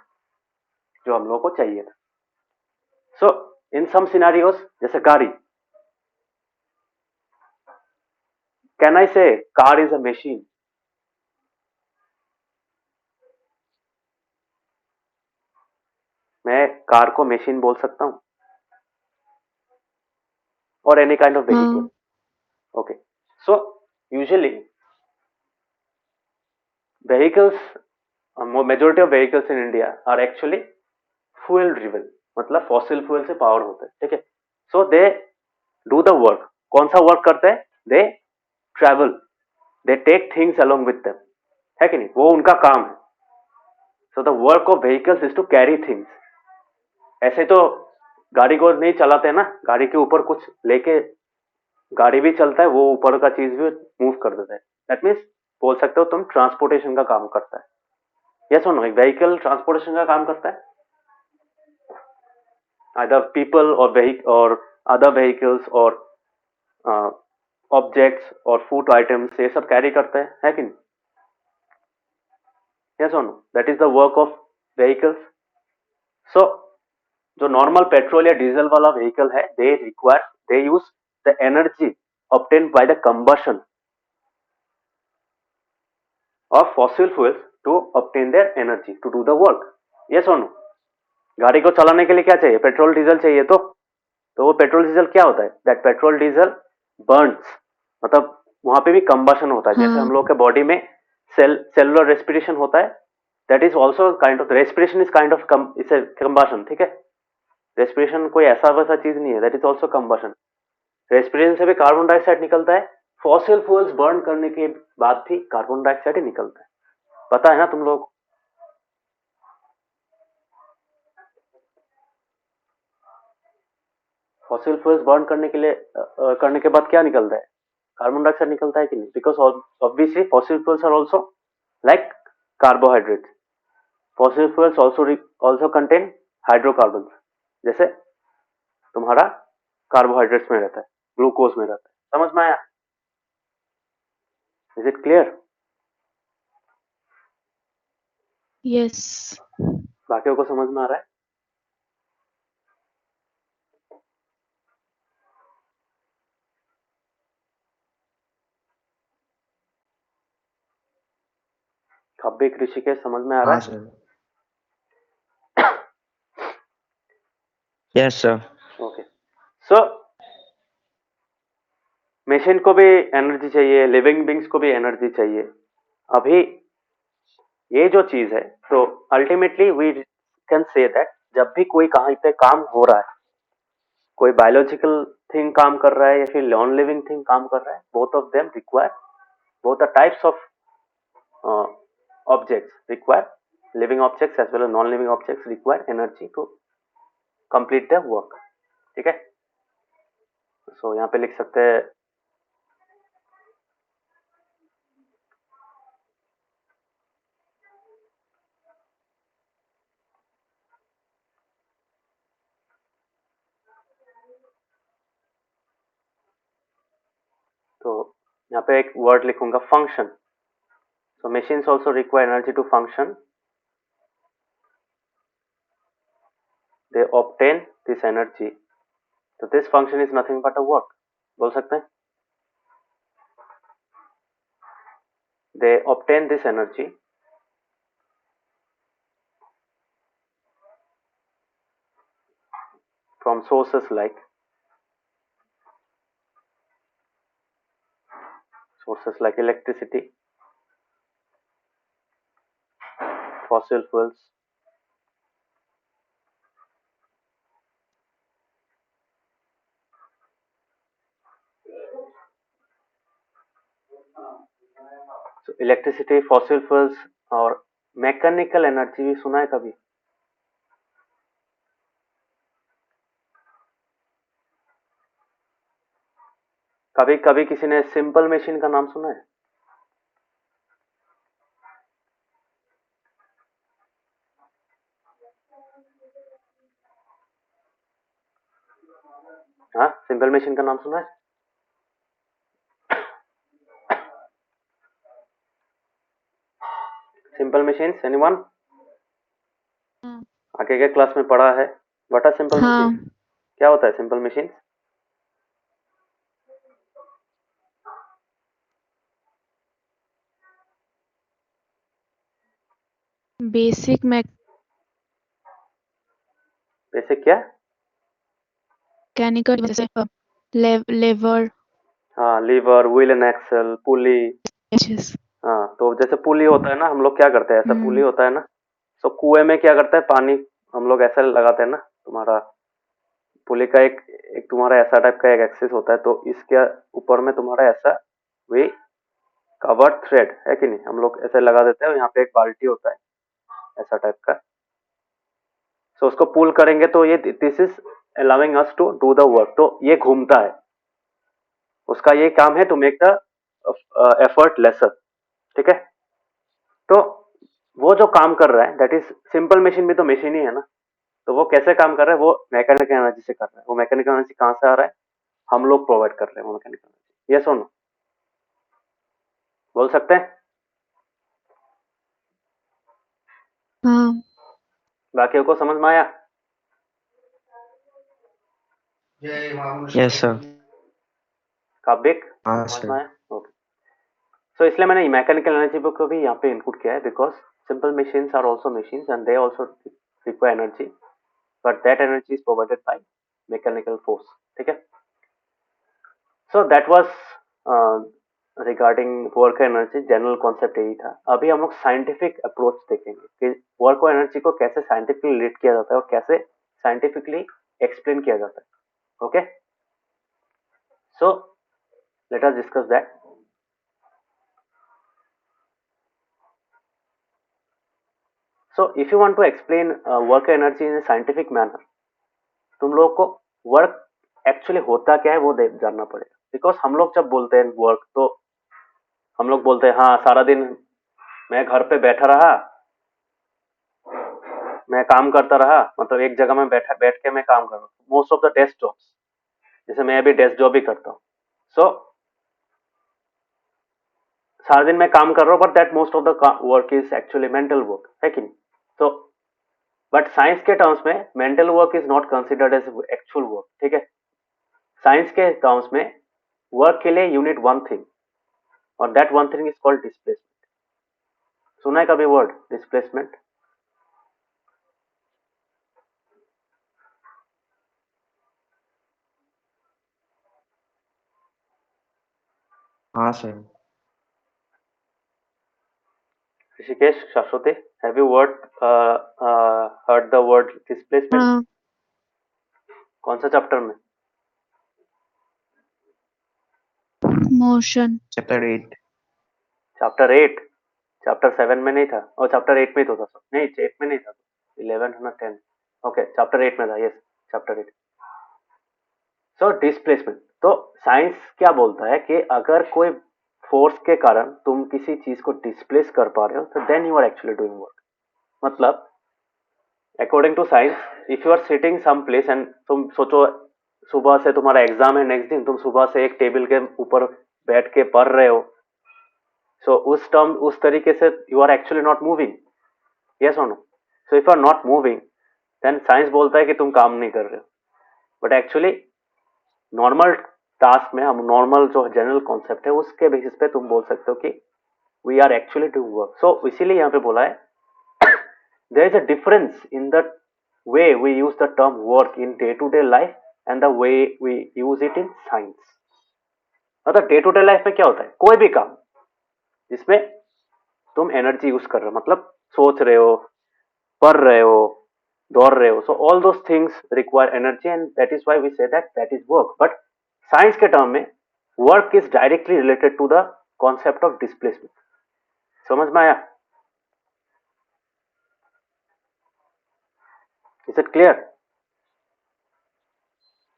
जो हम लोगों को चाहिए था. सो इन सम सिनेरियोस, जैसे गाड़ी, कैन आई से कार इज अ मशीन? मैं कार को मशीन बोल सकता हूं, और any kind of vehicle. Okay, so usually vehicles, majority of vehicles in India are actually fuel driven. मतलब फॉसिल फ्यूल से पावर होते हैं, ठीक है? So they do the work. कौन सा वर्क करते हैं? They travel, they take things along with them, है कि नहीं? वो उनका काम है. So the work of vehicles is to carry things. ऐसे तो गाड़ी को नहीं चलाते ना, गाड़ी के ऊपर कुछ लेके गाड़ी भी चलता है, वो ऊपर का चीज भी मूव कर देता है. दैट मीन्स बोल सकते हो तुम ट्रांसपोर्टेशन का काम करता है. यस और नो? एक व्हीकल ट्रांसपोर्टेशन का काम करता है. either people or vehicle or other vehicles or objects और फूड आइटम्स, ये सब कैरी करते हैं, है कि नहीं? यस और no? That is the work of vehicles. So जो नॉर्मल पेट्रोल या डीजल वाला व्हीकल है, they use the energy obtained by the combustion of fossil fuels to obtain their energy to do the work. yes or no? गाड़ी को चलाने के लिए क्या चाहिए? पेट्रोल डीजल चाहिए. तो वो पेट्रोल डीजल क्या होता है? दैट पेट्रोल डीजल बर्न्स, मतलब वहां पे भी कंबशन होता है. जैसे हम लोग के बॉडी में सेलुलर रेस्पिरेशन होता है, that is also kind of respiration, is kind of combustion. ठीक है, रेस्पिरेशन कोई ऐसा वैसा चीज नहीं है, that is also combustion. Respiration से भी कार्बन डाइऑक्साइड निकलता है, फॉसिल फ्यूल्स बर्न करने के बाद भी कार्बन डाइऑक्साइड ही निकलता है, पता है ना तुम लोग? फॉसिल फ्यूल्स बर्न करने के लिए करने के बाद क्या निकलता है? कार्बन डाइऑक्साइड निकलता है कि नहीं? Because obviously fossil fuels are also like carbohydrates. Fossil fuels also contain hydrocarbon, जैसे तुम्हारा कार्बोहाइड्रेट्स में रहता है, ग्लूकोज में रहता है. समझ में आया? Is it clear? Yes. बाकियों को समझ में आ रहा है? कब्बे ऋषिकेश समझ में आ रहा हाँ है? Sir. Yes, sir. Okay. So machine को भी एनर्जी चाहिए, लिविंग बींग्स को भी एनर्जी चाहिए. अभी ये जो चीज है, तो ultimately we can say that जब भी कोई कहीं पे काम हो रहा है, कोई बायोलॉजिकल थिंग काम कर रहा है या फिर नॉन लिविंग थिंग काम कर रहा है, both of them require, both the types of objects require, living objects as well as non-living objects require energy to complete their work. ठीक है? सो यहाँ पे लिख सकते हैं तो यहाँ पे एक वर्ड लिखूंगा function. So machines also require energy to function. They obtain this energy. So this function is nothing but a work. बोल सकते हैं? They obtain this energy from sources like electricity, fossil fuels, so electricity, fossil fuels और mechanical energy भी सुना है कभी? कभी कभी किसी ने सिंपल मशीन का नाम सुना है? हाँ, सिंपल मशीन का नाम सुना है? Simple machines anyone? हाँ. आगे के क्लास में पढ़ा है. What are simple machine? हाँ. क्या होता है सिंपल मशीन? Basic बेसिक क्या? mechanical जैसे lever. हाँ, lever, wheel and axle, pulley. Yes. हाँ, तो जैसे पुली होता है ना, हम लोग क्या करते हैं, ऐसा पुली होता है ना, तो कुएं में क्या करते हैं, पानी हम लोग ऐसा लगाते हैं ना, तुम्हारा पुली का एक एक तुम्हारा ऐसा टाइप का एक एक्सिस होता है, तो इसके ऊपर में तुम्हारा ऐसा वे कवर्ड थ्रेड है कि नहीं, हम लोग ऐसे लगा देते हैं. यहाँ पे एक बाल्टी होता है ऐसा टाइप का, सो उसको पुल करेंगे तो ये this is allowing us to do the work. तो ये घूमता है, उसका ये काम है to make the effort lesser. ठीक है? तो वो जो काम कर रहा है दैट इज सिंपल मशीन भी तो मशीन ही है ना, तो वो कैसे काम कर रहा है? वो मैकेनिकल एनर्जी से कर रहा है. वो मैकेनिकल एनर्जी कहाँ से आ रहा है? हम लोग प्रोवाइड कर रहे हैं वो मैकेनिकल एनर्जी. यस और नो? बोल सकते हैं? हाँ. बाकियों को समझ में आया? Yes, sir. काबिक हाँ समझ सर. में आया? ओके. सो इसलिए मैंने मैकेनिकल एनर्जी को भी यहाँ पे इंक्लूड किया है, because simple machines are also machines and they also require energy, but that energy is provided by mechanical force. ठीक है? So that was regarding work energy. General concept यही था. अभी हम लोग साइंटिफिक अप्रोच देखेंगे कि वर्क और एनर्जी को कैसे साइंटिफिकली रिलेट किया जाता है और कैसे साइंटिफिकली एक्सप्लेन किया जाता है. Okay? So Let us discuss that. So if you want to explain work energy in a scientific manner, तुम लोगों को वर्क एक्चुअली होता क्या है वो जानना पड़ेगा. बिकॉज हम लोग जब बोलते हैं वर्क तो हम लोग बोलते हैं हाँ सारा दिन मैं घर पे बैठा रहा, मैं काम करता रहा, मतलब एक जगह में बैठ के मैं काम कर रहा हूँ. Most of the desk jobs, जैसे मैं अभी डेस्क जॉब ही करता हूँ. सो सारा दिन मैं काम कर रहा हूँ, but that most of the work is actually mental work, है कि नहीं. तो बट साइंस के टर्म्स में mental work is not considered as actual work. ठीक है, साइंस के टर्म्स में वर्क के लिए यू नीड वन थिंग, और that one thing is called displacement. सुना है कभी वर्ड डिस्प्लेसमेंट? हाँ sir. Rishikesh, Shashwati, have you heard the word displacement? हाँ. कौन सा चैप्टर में? Motion. Chapter 8. चैप्टर 8. चैप्टर 7 में नहीं था, और चैप्टर 8 में तो था. नहीं 8 में नहीं था, 11 ना 10. ओके, चैप्टर 8 में था. Yes, chapter 8. So displacement. तो साइंस क्या बोलता है कि अगर कोई फोर्स के कारण तुम किसी चीज को डिस्प्लेस कर पा रहे हो तो then you are actually doing work. मतलब according to science, if you are sitting some place and तुम सोचो सुबह से तुम्हारा एग्जाम है, नेक्स्ट दिन तुम सुबह से एक टेबल के ऊपर बैठ के पढ़ रहे हो. सो उस तरीके से you are actually not moving. Yes और no? So if you are not moving then science बोलता है कि तुम काम नहीं कर रहे हो. बट एक्चुअली नॉर्मल टास्क में, हम नॉर्मल जो जनरल कॉन्सेप्ट है उसके बेसिस पे तुम बोल सकते हो कि we are actually doing work. So इसीलिए यहाँ पे बोला है there is a difference in the way we use the term work in day to day life and the way we use it in science. मतलब day to day life में क्या होता है, कोई भी काम जिसमें तुम एनर्जी यूज कर रहे हो, मतलब सोच रहे हो, पढ़ रहे हो, दौड़ रहे हो, so all those things require energy and that is why we say that is work. But science के टर्म में work is directly related to the concept of displacement. समझ में आया? Is it clear?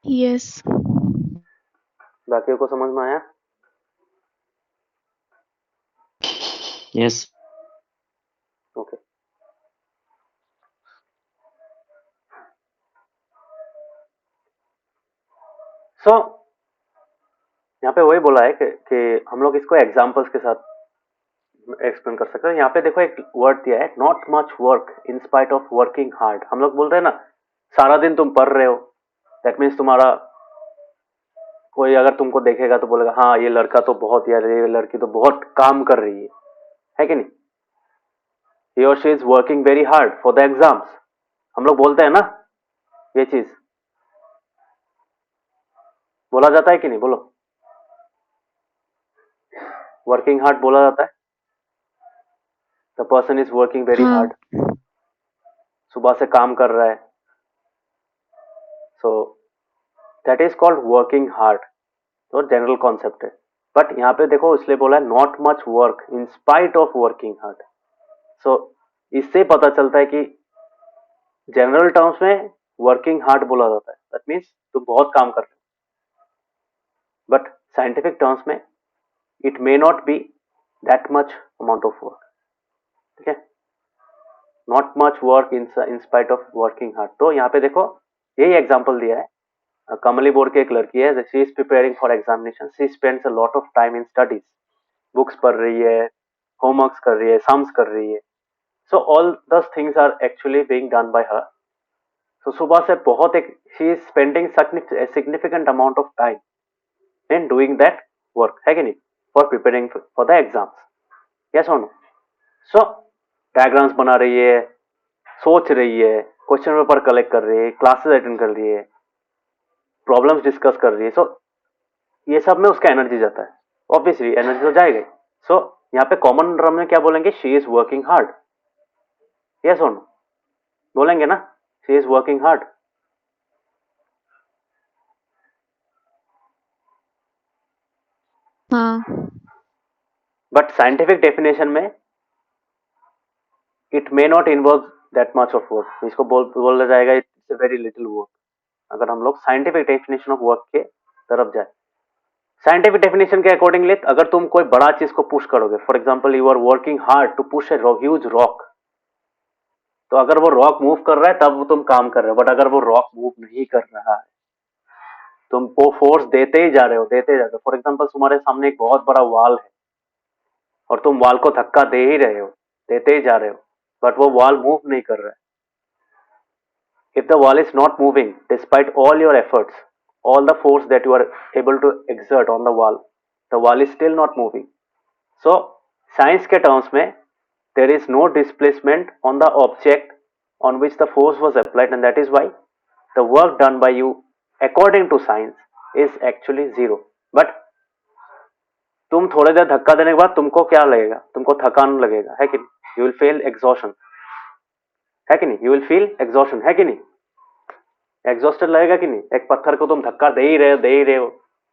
Yes. बाकियों को समझ में आया? Yes. ओके. सो यहाँ पे वही बोला है कि हम लोग इसको एग्जांपल्स के साथ एक्सप्लेन कर सकते हैं. यहाँ पे देखो एक वर्ड दिया है, not much work in spite of working hard. हम लोग बोलते हैं ना सारा दिन तुम पढ़ रहे हो, दैट मीन्स तुम्हारा कोई अगर तुमको देखेगा तो बोलेगा हाँ ये लड़का तो बहुत, यार ये लड़की तो बहुत काम कर रही है कि नहीं. ही और she is working very hard for the exams. हम लोग बोलते हैं ना ये चीज, बोला जाता है कि नहीं? बोलो, वर्किंग हार्ड बोला जाता है. The person is working very हाँ. हार्ड, सुबह से काम कर रहा है. So that is called working hard. तो जनरल कॉन्सेप्ट है. बट यहाँ पे देखो इसलिए बोला है not much work in spite of working hard. So इससे पता चलता है कि जनरल टर्म्स में वर्किंग हार्ड बोला जाता है, दैट मीन्स तुम बहुत काम कर रहे हो. बट साइंटिफिक टर्म्स में it may not be that much amount of work. ठीक है, not much work in spite of working hard. तो यहाँ पे देखो यही एग्जाम्पल दिया है. कमली बोर्ड की एक लड़की है, she is preparing for examination. She spends a lot of time in studies, books पढ़ रही है, होमवर्क्स कर रही है, सम्स कर रही है. So all this things are actually being done by her. तो सुबह से बहुत एक she is spending significant amount of time in doing that work, है कि नहीं, for preparing for the exams. Yes और नो? सो डायग्राम्स बना रही है, सोच रही है, क्वेश्चन पेपर कलेक्ट कर रही है, क्लासेस अटेंड कर रही है, प्रॉब्लम्स डिस्कस कर रही है. सो ये सब में उसका एनर्जी जाता है, ऑब्वियसली एनर्जी तो जाएगा. सो यहाँ पे कॉमन टर्म में क्या बोलेंगे, she is working hard. Yes और नो? बोलेंगे ना, शी इज वर्किंग हार्ड. हाँ बट साइंटिफिक डेफिनेशन में it may not involve that much of work, इसको बोला जाएगा इट्स वेरी लिटिल वर्क, अगर हम लोग साइंटिफिक डेफिनेशन ऑफ वर्क के तरफ जाए। साइंटिफिक डेफिनेशन के अकॉर्डिंगली अगर तुम कोई बड़ा चीज को पुश करोगे, for example you are working hard to push a huge rock, तो अगर वो रॉक मूव कर रहा है तब तुम काम कर रहे हो, बट अगर वो रॉक मूव नहीं कर रहा है, तुम वो फोर्स देते ही जा रहे हो, देते ही जा रहे हो। फॉर एग्जांपल तुम्हारे सामने एक बहुत बड़ा वॉल है और तुम वॉल को धक्का दे ही रहे हो, देते ही जा रहे हो, बट वो वॉल मूव नहीं कर रहा है। If the wall is not moving despite all your efforts, all the force that you are able to exert on the wall is still not moving. So science के terms में there is no displacement on the object on which the force was applied, and that is why the work done by you according to science is actually zero. But तुम थोड़ी देर धक्का देने के बाद तुमको क्या लगेगा, तुमको थकान लगेगा, है कि नहीं? You will feel exhaustion, है कि नहीं? You will feel exhaustion, है कि नहीं? एग्जॉस्टेड लगेगा कि नहीं? एक पत्थर को तुम धक्का दे ही रहे हो,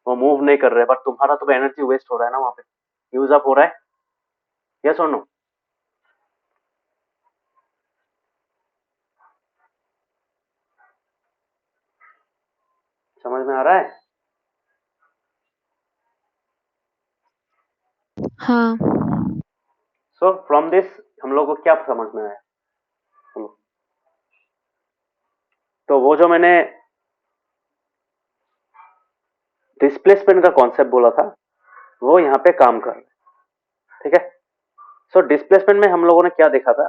वो मूव नहीं कर रहे, बट तुम्हारा तो एनर्जी वेस्ट हो रहा है ना, वहां पे यूज अप हो रहा है। यस और नो? समझ में आ रहा है? हाँ सो फ्रॉम दिस हम लोग को क्या समझ में आया? तो वो जो मैंने डिस्प्लेसमेंट का कॉन्सेप्ट बोला था वो यहाँ पे काम कर रहा है, ठीक है? सो डिस्प्लेसमेंट में हम लोगों ने क्या देखा था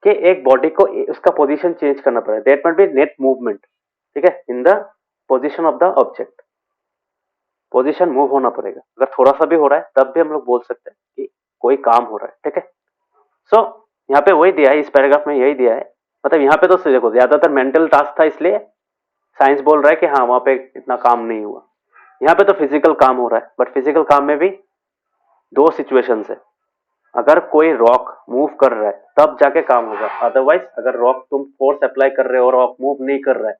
कि एक बॉडी को उसका पोजीशन चेंज करना पड़ेगा, that must be net movement, ठीक है, in the position of the object. Position move होना पड़ेगा, अगर थोड़ा सा भी हो रहा है तब भी हम लोग बोल सकते हैं कि कोई काम हो रहा है, ठीक है? सो यहाँ पे वही दिया है, इस पैराग्राफ में यही दिया है। मतलब यहाँ पे तो देखो ज्यादातर मेंटल टास्क था, इसलिए साइंस बोल रहा है कि हाँ वहां पे इतना काम नहीं हुआ। यहाँ पे तो फिजिकल काम हो रहा है, बट फिजिकल काम में भी दो सिचुएशंस है। अगर कोई रॉक मूव कर रहा है तब जाके काम होगा, अदरवाइज अगर रॉक तुम फोर्स अप्लाई कर रहे हो और रॉक मूव नहीं कर रहा है,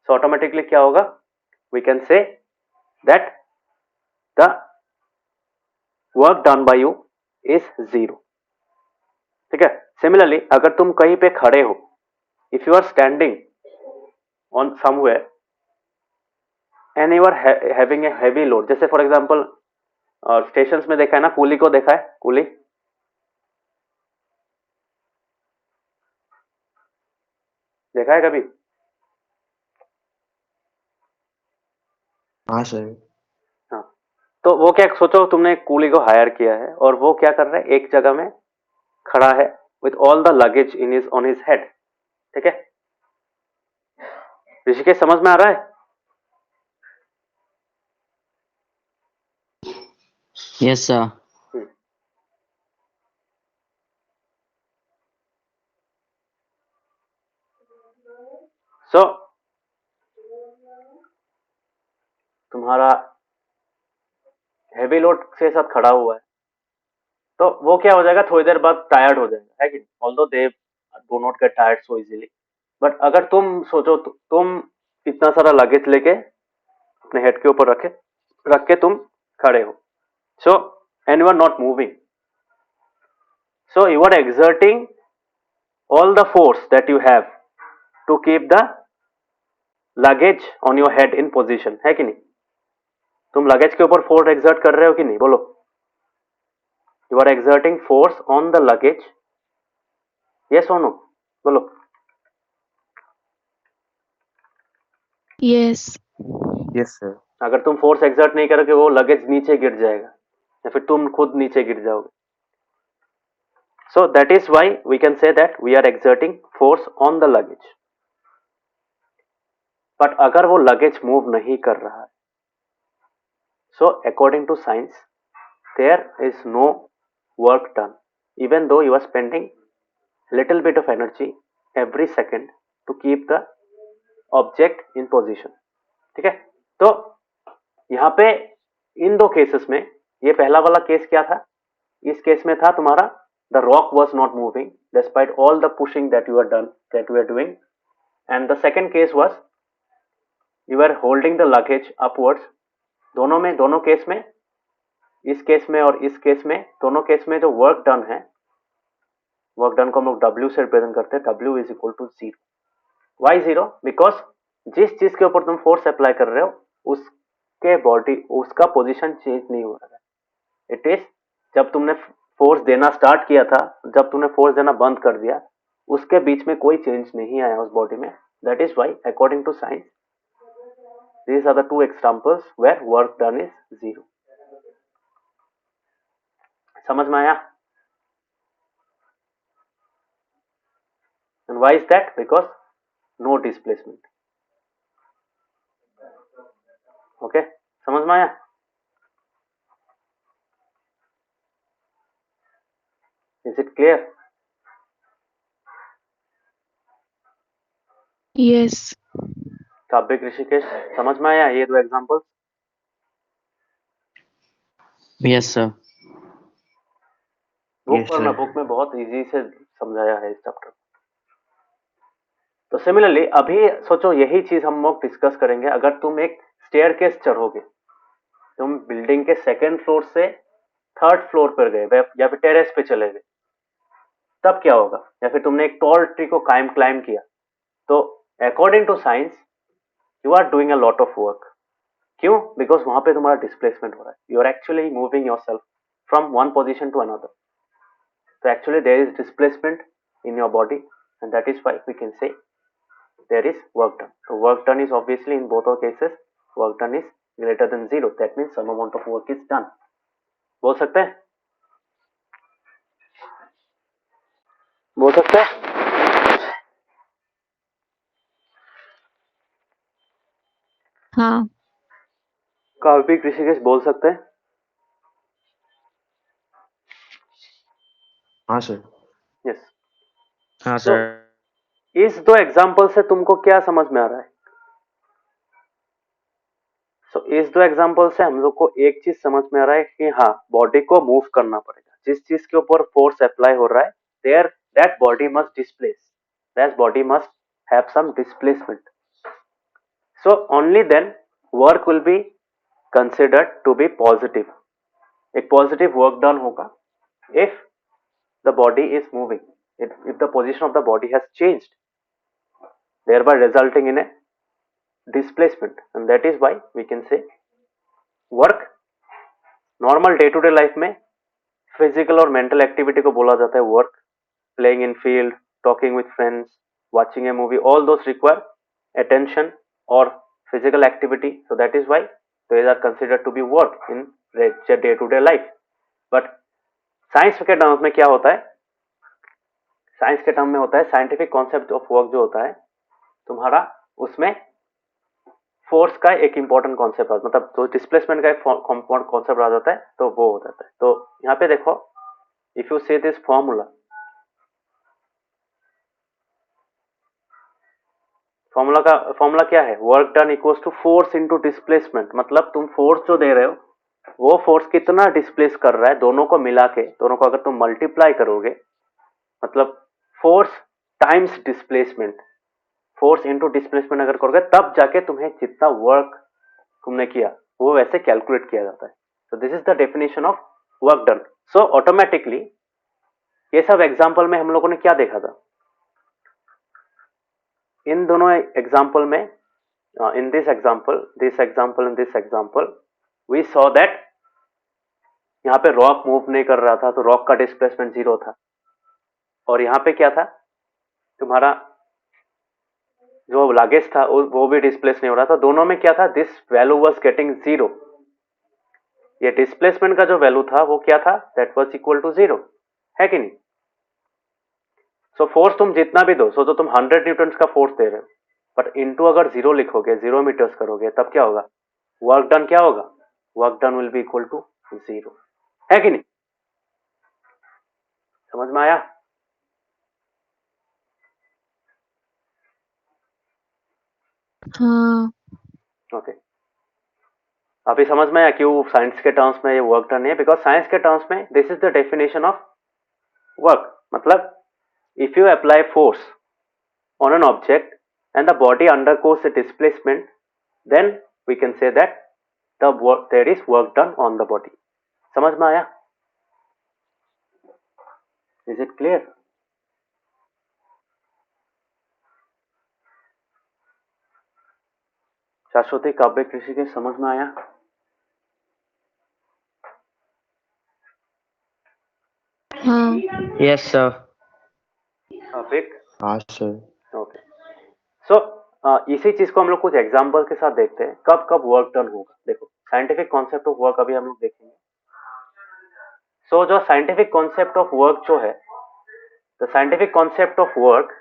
सो ऑटोमेटिकली क्या होगा? We can say that the work done by you is zero, ठीक है? सिमिलरली अगर तुम कहीं पे खड़े हो, if you are standing on somewhere and you are having a heavy load, जैसे फॉर एग्जांपल स्टेशन में देखा है ना, कूली को देखा है? कूली देखा है कभी? हाँ सर। हाँ, तो वो क्या, सोचो तुमने एक कूली को हायर किया है और वो क्या कर रहा है, एक जगह में खड़ा है with all the luggage in his on his head, ठीक है? ऋषिकेश समझ में आ रहा है? Yes, sir. सो तुम्हारा हैवी लोड के साथ खड़ा हुआ है, तो वो क्या हो जाएगा, थोड़ी देर बाद टायर्ड हो जाएगा, है कि नहीं? Although they do not get tired so easily, but अगर तुम सोचो तुम इतना सारा लगेज लेके अपने हेड के ऊपर रख के तुम खड़े हो, so and you are not moving, so you are exerting all the force that you have to keep the luggage on your head in position, है कि नहीं? तुम लगेज के ऊपर फोर्स एक्सर्ट कर रहे हो कि नहीं? बोलो। You are exerting force on the luggage, yes और नो? बोलो। Yes yes sir. अगर तुम फोर्स एक्सर्ट नहीं करोगे वो लगेज नीचे गिर जाएगा या फिर तुम खुद नीचे गिर जाओगे। So that is why we can say that we are exerting force on the luggage. But अगर वो लगेज मूव नहीं कर रहा है, so according to science there is no work done even though you are spending little bit of energy every second to keep the object in position, ठीक है? तो यहाँ पे इन दो केसेस में, ये पहला वाला केस क्या था? इस केस में था तुम्हारा the rock was not moving despite all the pushing that you are doing, and the second case was you were holding the luggage upwards। दोनों केस में इस केस में और इस केस में, दोनों केस में जो वर्क डन है, वर्क डन को हम लोग W से रिप्रेजेंट करते हैं. W is equal to 0. Why 0? Because जिस चीज के ऊपर तुम फोर्स अप्लाई कर रहे हो उसके बॉडी, उसका पोजीशन चेंज नहीं हो रहा है. इट इज जब तुमने फोर्स देना स्टार्ट किया था, जब तुमने फोर्स देना बंद कर दिया, उसके बीच में कोई चेंज नहीं आया उस बॉडी में. That is why according to science these are the two examples where work done is 0. समझ में आया? And why is that? Because no displacement. Okay, समझ में आया? Is it clear? Yes. काव्य ऋषिकेश, समझ में आया ये दो examples? Yes, sir. Book Yes, पढ़ना, sir. बुक में बहुत इजी से समझाया है इस चैप्टर. तो सिमिलरली अभी सोचो यही चीज हम लोग डिस्कस करेंगे. अगर तुम एक स्टेयरकेस चढ़ोगे, तुम बिल्डिंग के सेकंड फ्लोर से थर्ड फ्लोर पर गए या फिर टेरेस पे चले गए, तब क्या होगा? या फिर तुमने एक टॉल ट्री को क्लाइम किया, तो according to science you are doing a lot of work. क्यों? बिकॉज वहां पे तुम्हारा डिस्प्लेसमेंट हो रहा है. You are actually moving yourself from one position to another. तो actually there is displacement in your body and that is why we can say there is work done. तो work done is obviously in both of cases work done is greater than 0. That means some amount of work is done. बोल सकते हैं? बोल सकते हैं? हाँ. काव्य ऋषिकेश बोल सकते हैं? हाँ सर. यस. हाँ तो sir. इस दो एग्जाम्पल से तुमको क्या समझ में आ रहा है? इस दो एग्जाम्पल से हम लोग को एक चीज समझ में आ रहा है कि हाँ, बॉडी को मूव करना पड़ेगा. जिस चीज के ऊपर फोर्स अप्लाई हो रहा है, there that body must displace, that body must have some displacement. So only then work will be considered to be positive. एक पॉजिटिव वर्क डन होगा if the body is moving, if the position of the body has changed, thereby resulting in a displacement. And that is why we can say work normal day to day life में physical और mental activity को बोला जाता है work. Playing in field, talking with friends, watching a movie, all those require attention और physical activity. So that is why these are considered to be work in day to day life. But science के terms में क्या होता है? Science के term में होता है साइंटिफिक कॉन्सेप्ट ऑफ वर्क जो होता है तुम्हारा, उसमें फोर्स का एक इंपॉर्टेंट कॉन्सेप्ट आता है, मतलब जो डिस्प्लेसमेंट का एक कॉन्सेप्ट आ जाता है, तो वो हो जाता है. तो यहाँ पे देखो, if you see this formula क्या है? Work done equals to force into displacement. मतलब तुम फोर्स जो दे रहे हो वो फोर्स कितना डिस्प्लेस कर रहा है, दोनों को मिला के, दोनों को अगर तुम मल्टीप्लाई करोगे, मतलब force times displacement, force into displacement अगर करोगे, तब जाके तुम्हें जितना वर्क तुमने किया वो वैसे कैलकुलेट किया जाता है. सो this is the definition of work done. So automatically ये सब एग्जांपल में हम लोगों ने क्या देखा था? इन दोनों एग्जांपल में, in this example in this example we saw that यहाँ पे रॉक मूव नहीं कर रहा था, तो रॉक का डिस्प्लेसमेंट 0 था. और यहाँ पे क्या था? तुम्हारा जो लागेज था वो भी डिस्प्लेस नहीं हो रहा था. दोनों में क्या था? This value was getting 0. ये डिस्प्लेसमेंट का जो वैल्यू था वो क्या था? दैट वाज इक्वल टू 0, है कि नहीं? सो फोर्स तुम जितना भी दो, तो तुम 100 न्यूटन का फोर्स दे रहे हो, बट इनटू अगर 0 लिखोगे, 0 मीटर्स करोगे, तब क्या होगा? वर्क डन क्या होगा? Work done will be equal to 0, है कि नहीं? समझ में आया? हाँ. ओके. अभी समझ में आया क्यों साइंस के टर्म्स में ये वर्क डन है? बिकॉज साइंस के टर्म्स में this is the definition of work. मतलब if you apply force on an object and the body undergoes a displacement, then we can say that there is work done on the body. समझ में आया? Is it clear? शाश्वती, काव्य, कृषि के समझ में आया? हाँ Yes, sir. विक? हाँ sir. ओके. सो इसी चीज को हम लोग कुछ एग्जांपल के साथ देखते हैं कब कब वर्क डन होगा. देखो, साइंटिफिक कॉन्सेप्ट ऑफ वर्क अभी हम लोग देखेंगे. सो जो साइंटिफिक कॉन्सेप्ट ऑफ वर्क जो है, the scientific concept of work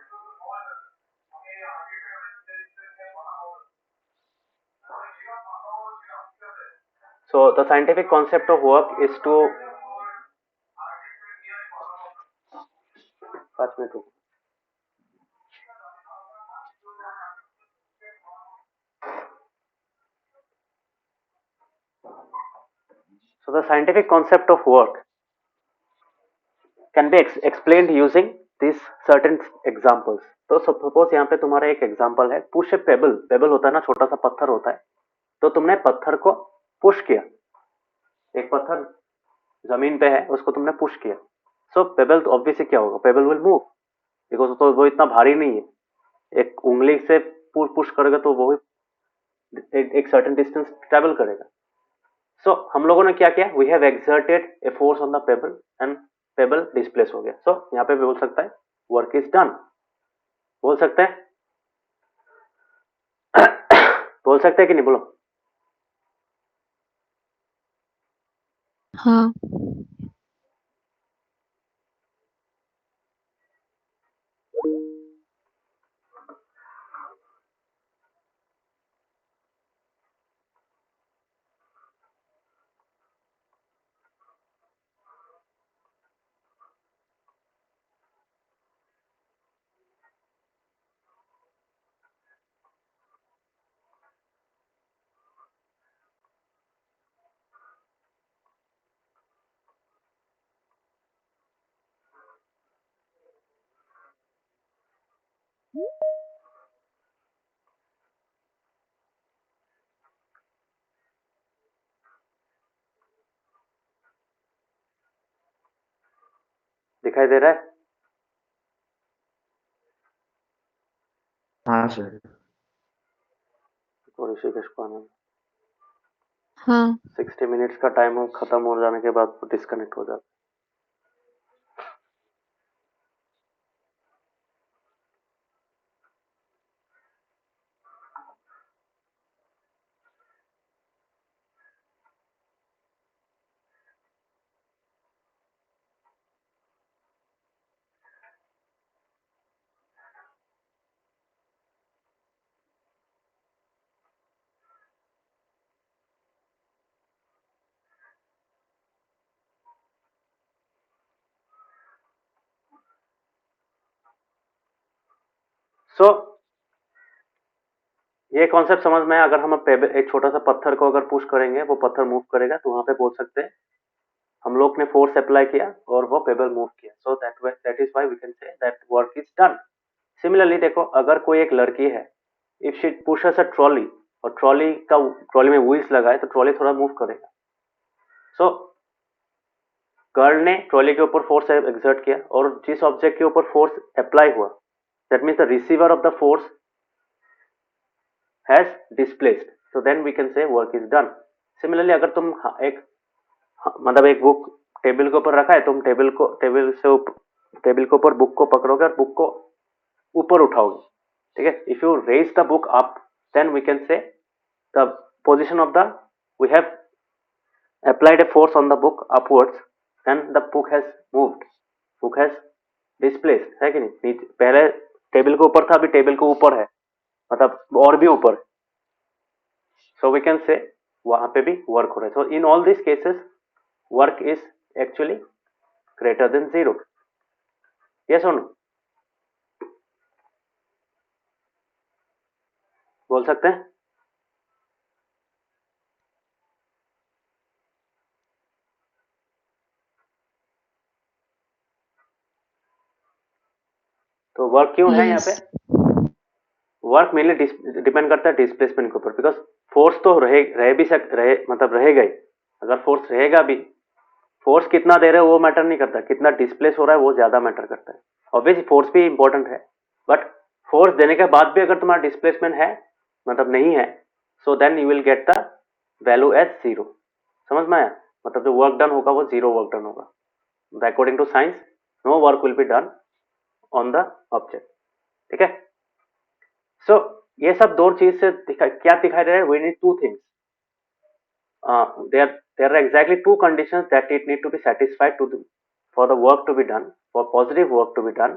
so the scientific concept of work is to 5 minutes. So the scientific concept of work can be explained using these certain examples. तो suppose यहाँ पे तुम्हारा एक example है, push ए payable. Payable होता है ना, छोटा सा पत्थर होता है. तो तुमने पत्थर को पुश किया. एक पत्थर जमीन पे है, उसको तुमने पुश किया. सो पेबल तो ऑब्वियसली क्या होगा, पेबल विल मूव बिकॉज तो वो इतना भारी नहीं है. एक उंगली से पुश करेगा तो वो एक सर्टेन डिस्टेंस ट्रेवल करेगा. सो हम लोगों ने क्या किया, we have exerted a force on the pebble and pebble displace हो गया. सो यहाँ पे भी बोल सकता है वर्क इज डन. बोल सकते हैं बोल सकते हैं कि नहीं, बोलो. हाँ दिखाई दे रहा है? हाँ sir. तो ऋषिकेश को आना. हाँ 60 मिनट्स का टाइम खत्म हो जाने के बाद डिस्कनेक्ट हो जाता. सो ये कॉन्सेप्ट समझ में है. अगर हम एक छोटा सा पत्थर को अगर पुश करेंगे, वो पत्थर मूव करेगा, तो वहां पे बोल सकते हैं हम लोग ने फोर्स अप्लाई किया और वो पेबल मूव किया. So that is why we can say that work is done. Similarly देखो, अगर कोई एक लड़की है, if she pushes a trolley और ट्रॉली में व्हील्स लगाए तो ट्रॉली थोड़ा मूव करेगा. सो गर्ल ने ट्रॉली के ऊपर फोर्स एक्सर्ट किया और जिस ऑब्जेक्ट के ऊपर फोर्स अप्लाई हुआ, that means the receiver of the force has displaced. So then we can say work is done. Similarly अगर तुम मतलब एक बुक टेबल के ऊपर रखा है, तुम टेबल के ऊपर बुक को पकड़ोगे और बुक को ऊपर उठाओगे. ठीक है. If you raise the book up, then we can say the position of the we have applied a force on the book upwards and the book has moved, book has displaced. है कि नहीं? पहले table के ऊपर था, अभी table के ऊपर है, मतलब और भी ऊपर. सो वी कैन से वहां पे भी वर्क हो रहा है. So in all this cases work is actually greater than 0. Yes और नो? बोल सकते हैं? तो वर्क क्यों है यहाँ पे? यस वर्क मेनली डिपेंड करता है डिस्प्लेसमेंट के ऊपर, बिकॉज फोर्स तो रहे भी मतलब रहेगा ही. अगर फोर्स रहेगा भी फोर्स कितना दे रहे हो वो मैटर नहीं करता, कितना डिस्प्लेस हो रहा है वो ज्यादा मैटर करता है। ऑब्वियसली फोर्स भी इंपॉर्टेंट है, बट फोर्स देने के बाद भी अगर तुम्हारा डिस्प्लेसमेंट है मतलब नहीं है, so then you will get the value as zero. समझ में आया? मतलब जो वर्क डन होगा वो जीरो वर्क डन होगा। According to science no work will be done on the object. ठीक है, सो ये सब दो चीज से क्या दिखाई दे रहा है? We need two things, there are exactly two conditions that it need to be satisfied to for the work to be done, for positive work to be done.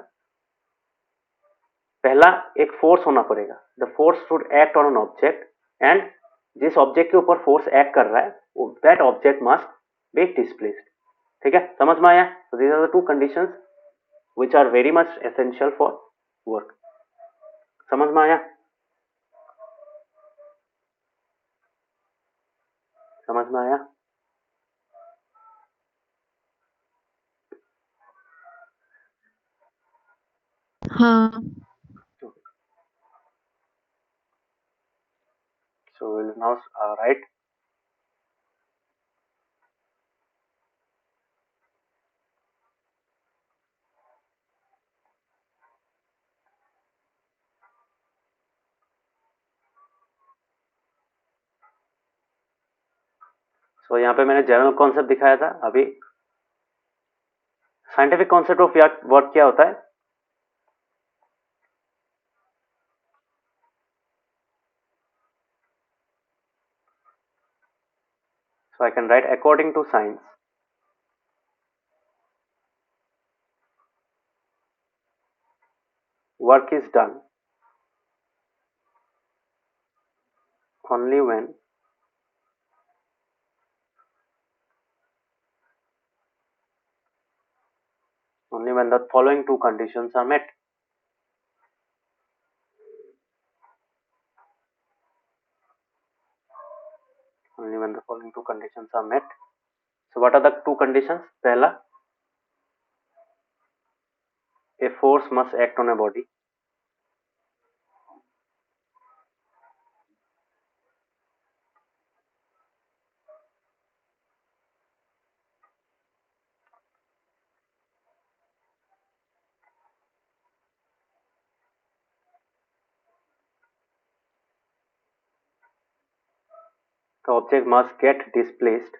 पहला एक फोर्स होना पड़ेगा, the force should act on an object, and जिस object के ऊपर force act कर रहा है that object must be displaced. ठीक है, समझ में आया? so these are the two conditions which are very much essential for work। समझ में आया? समझ में आया? हाँ। so we'll now write so यहाँ पे मैंने जनरल कॉन्सेप्ट दिखाया था। अभी साइंटिफिक कॉन्सेप्ट ऑफ वर्क क्या होता है? So I can write according to science, work is done only when the following two conditions are met. Only when the following two conditions are met. So what are the two conditions? पहला, a force must act on a body. The object must get displaced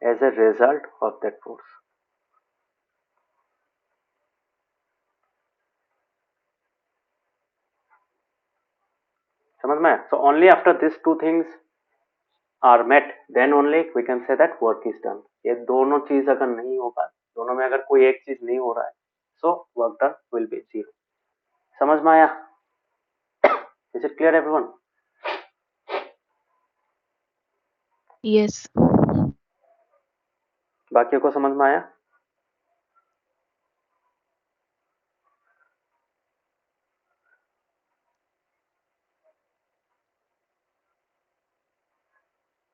as a result of that force. समझ में आया? So only after these two things are met, then only we can say that work is done. ये दोनों चीज अगर नहीं होगा, दोनों में अगर कोई एक चीज नहीं हो रहा है, so work done will be zero. समझ में आया? Is it clear everyone? Yes. बाकियों को समझ में आया?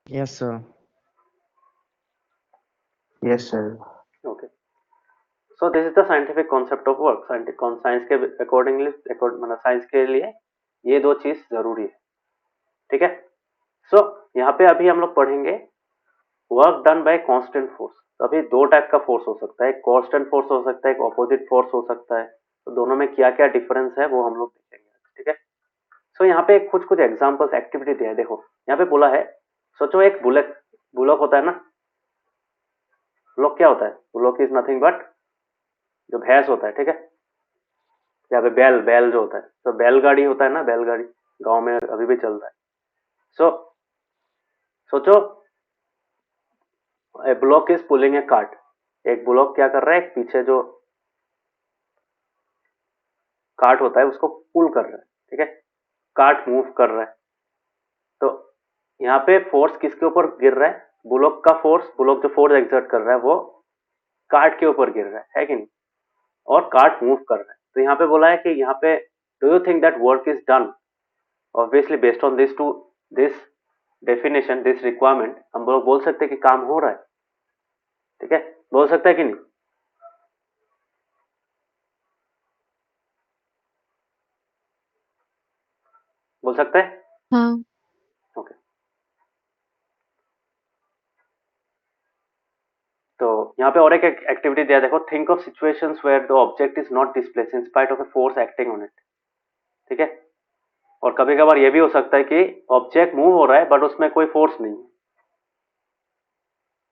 Yes, sir. Yes, sir. Okay. So this is the scientific concept of work. Science के अकॉर्डिंगली मतलब साइंस के लिए ये दो चीज जरूरी है। ठीक है, सो यहाँ पे अभी हम लोग पढ़ेंगे work done by constant force. तो अभी दो टाइप का फोर्स हो सकता है, एक कांस्टेंट फोर्स हो सकता है, एक ऑपोजिट फोर्स हो सकता है। तो दोनों में क्या क्या डिफरेंस है वो हम लोग देखेंगे। ठीक है, सो यहाँ पे कुछ एग्जांपल्स एक्टिविटी दिया है। देखो यहाँ पे बोला है, सोचो एक बुलक होता है ना। बुलक क्या होता है? बुलक इज नथिंग बट जो भैंस होता है। ठीक है, यहाँ पे बैल जो होता है, तो बैलगाड़ी होता है ना, बैलगाड़ी गांव में अभी भी चल रहा है। सोचो a block is pulling a cart. एक ब्लॉक क्या कर रहा है, एक पीछे जो कार्ट होता है उसको पुल कर रहा है। ठीक है, कार्ट मूव कर रहा है। तो यहाँ पे फोर्स किसके ऊपर गिर रहा है? ब्लॉक का फोर्स, ब्लॉक जो फोर्स एक्सर्ट कर रहा है वो कार्ट के ऊपर गिर रहा है कि नहीं? और कार्ट मूव कर रहा है। तो यहाँ पे बोला है कि यहाँ पे do you think that work is done? Obviously based on this definition, this requirement, हम लोग बोल सकते हैं कि काम हो रहा है। ठीक है, बोल सकता है कि नहीं? बोल सकते हैं? हाँ, ओके, तो यहाँ पे और एक एक्टिविटी दिया, देखो, think of situations where the object is not displaced in spite of a force acting on it. ठीक है, और कभी कभार ये भी हो सकता है कि ऑब्जेक्ट मूव हो रहा है बट उसमें कोई फोर्स नहीं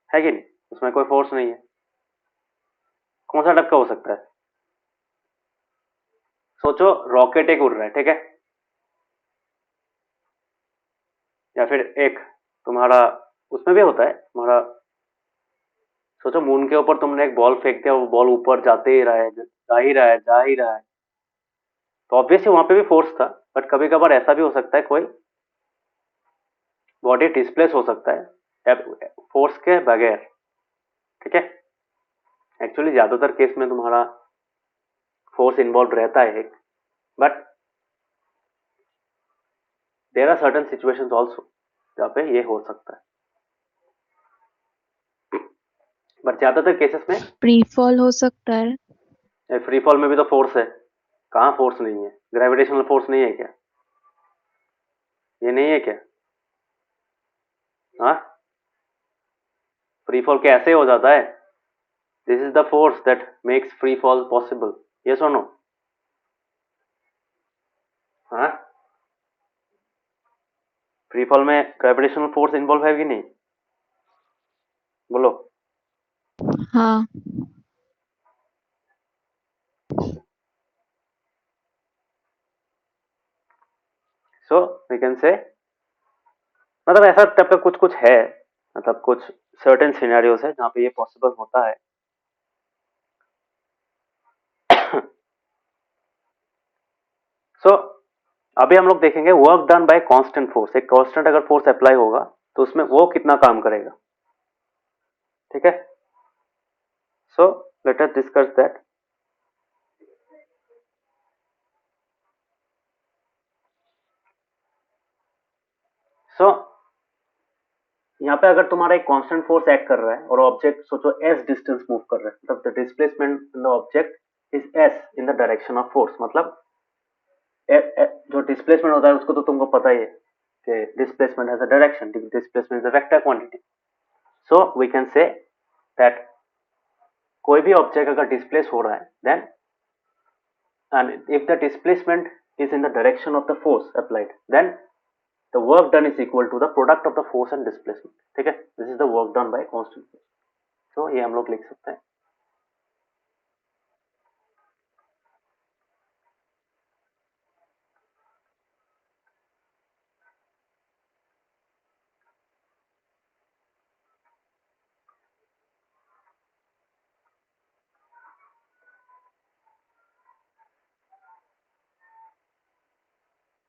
है कि नहीं, उसमें कोई फोर्स नहीं है। कौन सा टाइप का हो सकता है? सोचो, रॉकेट एक उड़ रहा है, ठीक है, या फिर एक तुम्हारा, उसमें भी होता है तुम्हारा, सोचो मून के ऊपर तुमने एक बॉल फेंक दिया, वो बॉल ऊपर जाते ही रहा है, जा ही रहा है, जा ही रहा है, तो ऑब्वियसली वहां पे भी फोर्स था। बट कभी कभार ऐसा भी हो सकता है कोई बॉडी डिस्प्लेस हो सकता है फोर्स के बगैर। ठीक है, एक्चुअली ज्यादातर केस में तुम्हारा फोर्स इन्वॉल्व रहता है, but there are certain situations also जहाँ पे ये हो सकता है, बट ज्यादातर केसेस में फ्री फॉल हो सकता है। फ्री फॉल में भी तो फोर्स है। कहाँ फोर्स नहीं है? ग्रेविटेशनल फोर्स नहीं है क्या? ये नहीं है क्या? हाँ, फ्री फॉल कैसे हो जाता है? This is the force that makes free fall possible. Yes और नो? हाँ, फ्री फॉल में ग्रेविटेशनल फोर्स इन्वॉल्व है कि नहीं? बोलो। हाँ, सो वी कैन से, मतलब ऐसा टाइप का कुछ कुछ है, मतलब कुछ सर्टेन सिनेरियोज है जहाँ पे ये पॉसिबल होता है। सो अभी हम लोग देखेंगे work done by constant force. एक कांस्टेंट अगर फोर्स अप्लाई होगा तो उसमें वो कितना काम करेगा। ठीक है, so let us discuss that. So यहाँ पे अगर तुम्हारा एक कांस्टेंट फोर्स एक्ट कर रहा है और ऑब्जेक्ट सोचो s डिस्टेंस मूव कर रहा है, मतलब the displacement in the object is s in the direction of force. मतलब जो डिस्प्लेसमेंट होता है उसको तो तुमको पता ही है कि displacement has a direction, displacement is a vector quantity. So we can say that कोई भी ऑब्जेक्ट अगर डिस्प्लेस हो रहा है then, and if the displacement is in the direction of the force applied, then the work done is equal to the product of the force and displacement. ठीक है, this is the work done by constant force. So ये हम लोग लिख सकते हैं।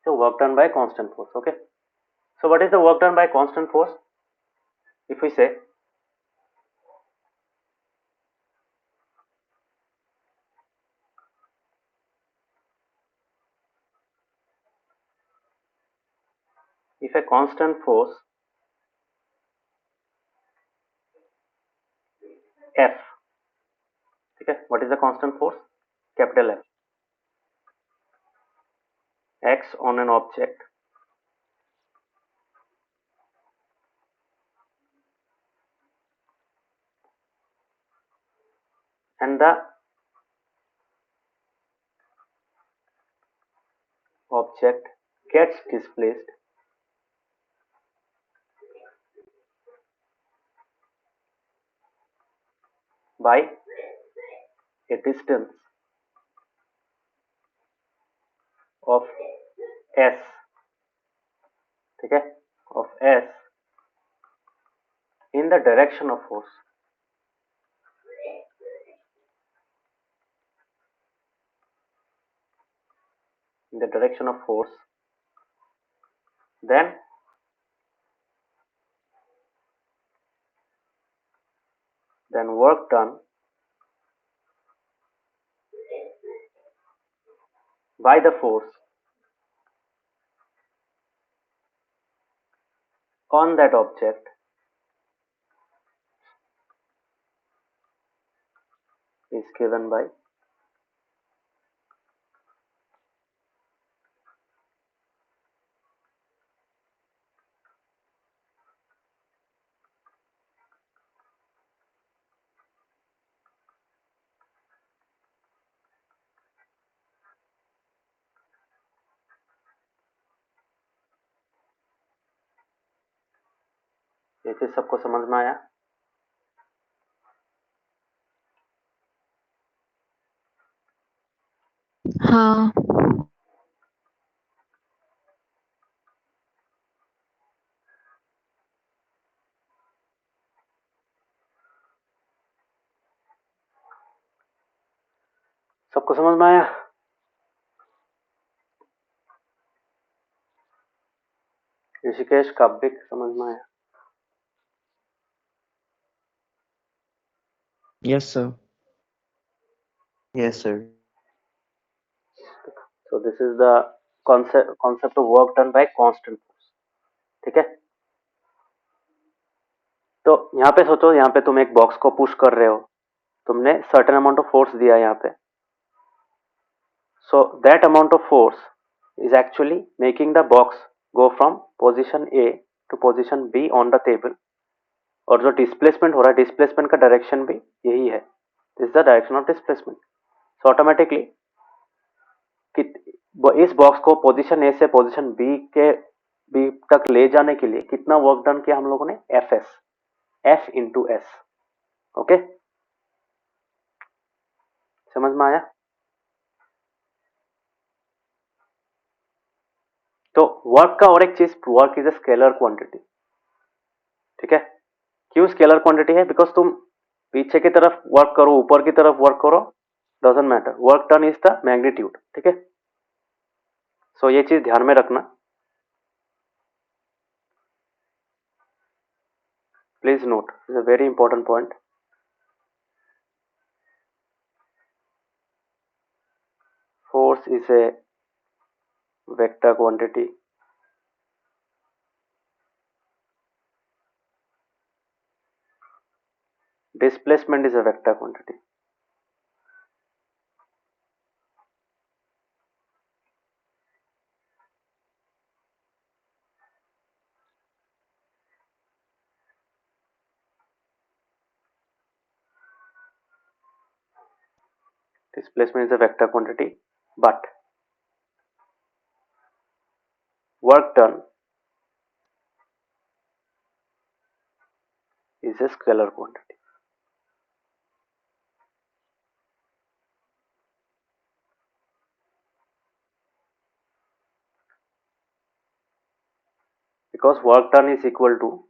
So work done by constant force. Okay, so what is the work done by constant force? If we say if a constant force F, ठीक है, what is the constant force? Capital F, X on an object and the object gets displaced by a distance of S, ठीक है, of S in the direction of force, in the direction of force, then work done by the force on that object is given by ये चीज सबको समझ में आया? हाँ। सबको समझ में आया? ऋषिकेश, काव्यक, समझ में आया? Yes, sir. Yes, sir. So this is the concept of work done by constant force. ठीक है? तो यहाँ पे सोचो, यहाँ पे तुम एक बॉक्स को पुश कर रहे हो, तुमने सर्टेन अमाउंट ऑफ फोर्स दिया यहाँ पे. So that amount of force is actually making the box go from position A to position B on the table. और जो डिस्प्लेसमेंट हो रहा है, डिस्प्लेसमेंट का डायरेक्शन भी यही है. This is the direction of displacement. So automatically इस बॉक्स को पोजीशन ए से पोजीशन बी तक ले जाने के लिए कितना वर्क डन किया हम लोगों ने? F into S. ओके, समझ में आया? तो वर्क का और एक चीज, work is a scalar quantity. ठीक है? क्यों स्केलर क्वांटिटी है? बिकॉज तुम पीछे की तरफ वर्क करो, ऊपर की तरफ वर्क करो, doesn't matter, work done is the magnitude. ठीक है? सो ये चीज ध्यान में रखना. Please note, this is a very important point. Force is a vector quantity. Displacement is a vector quantity. Displacement is a vector quantity, but work done is a scalar quantity. Because work done is equal to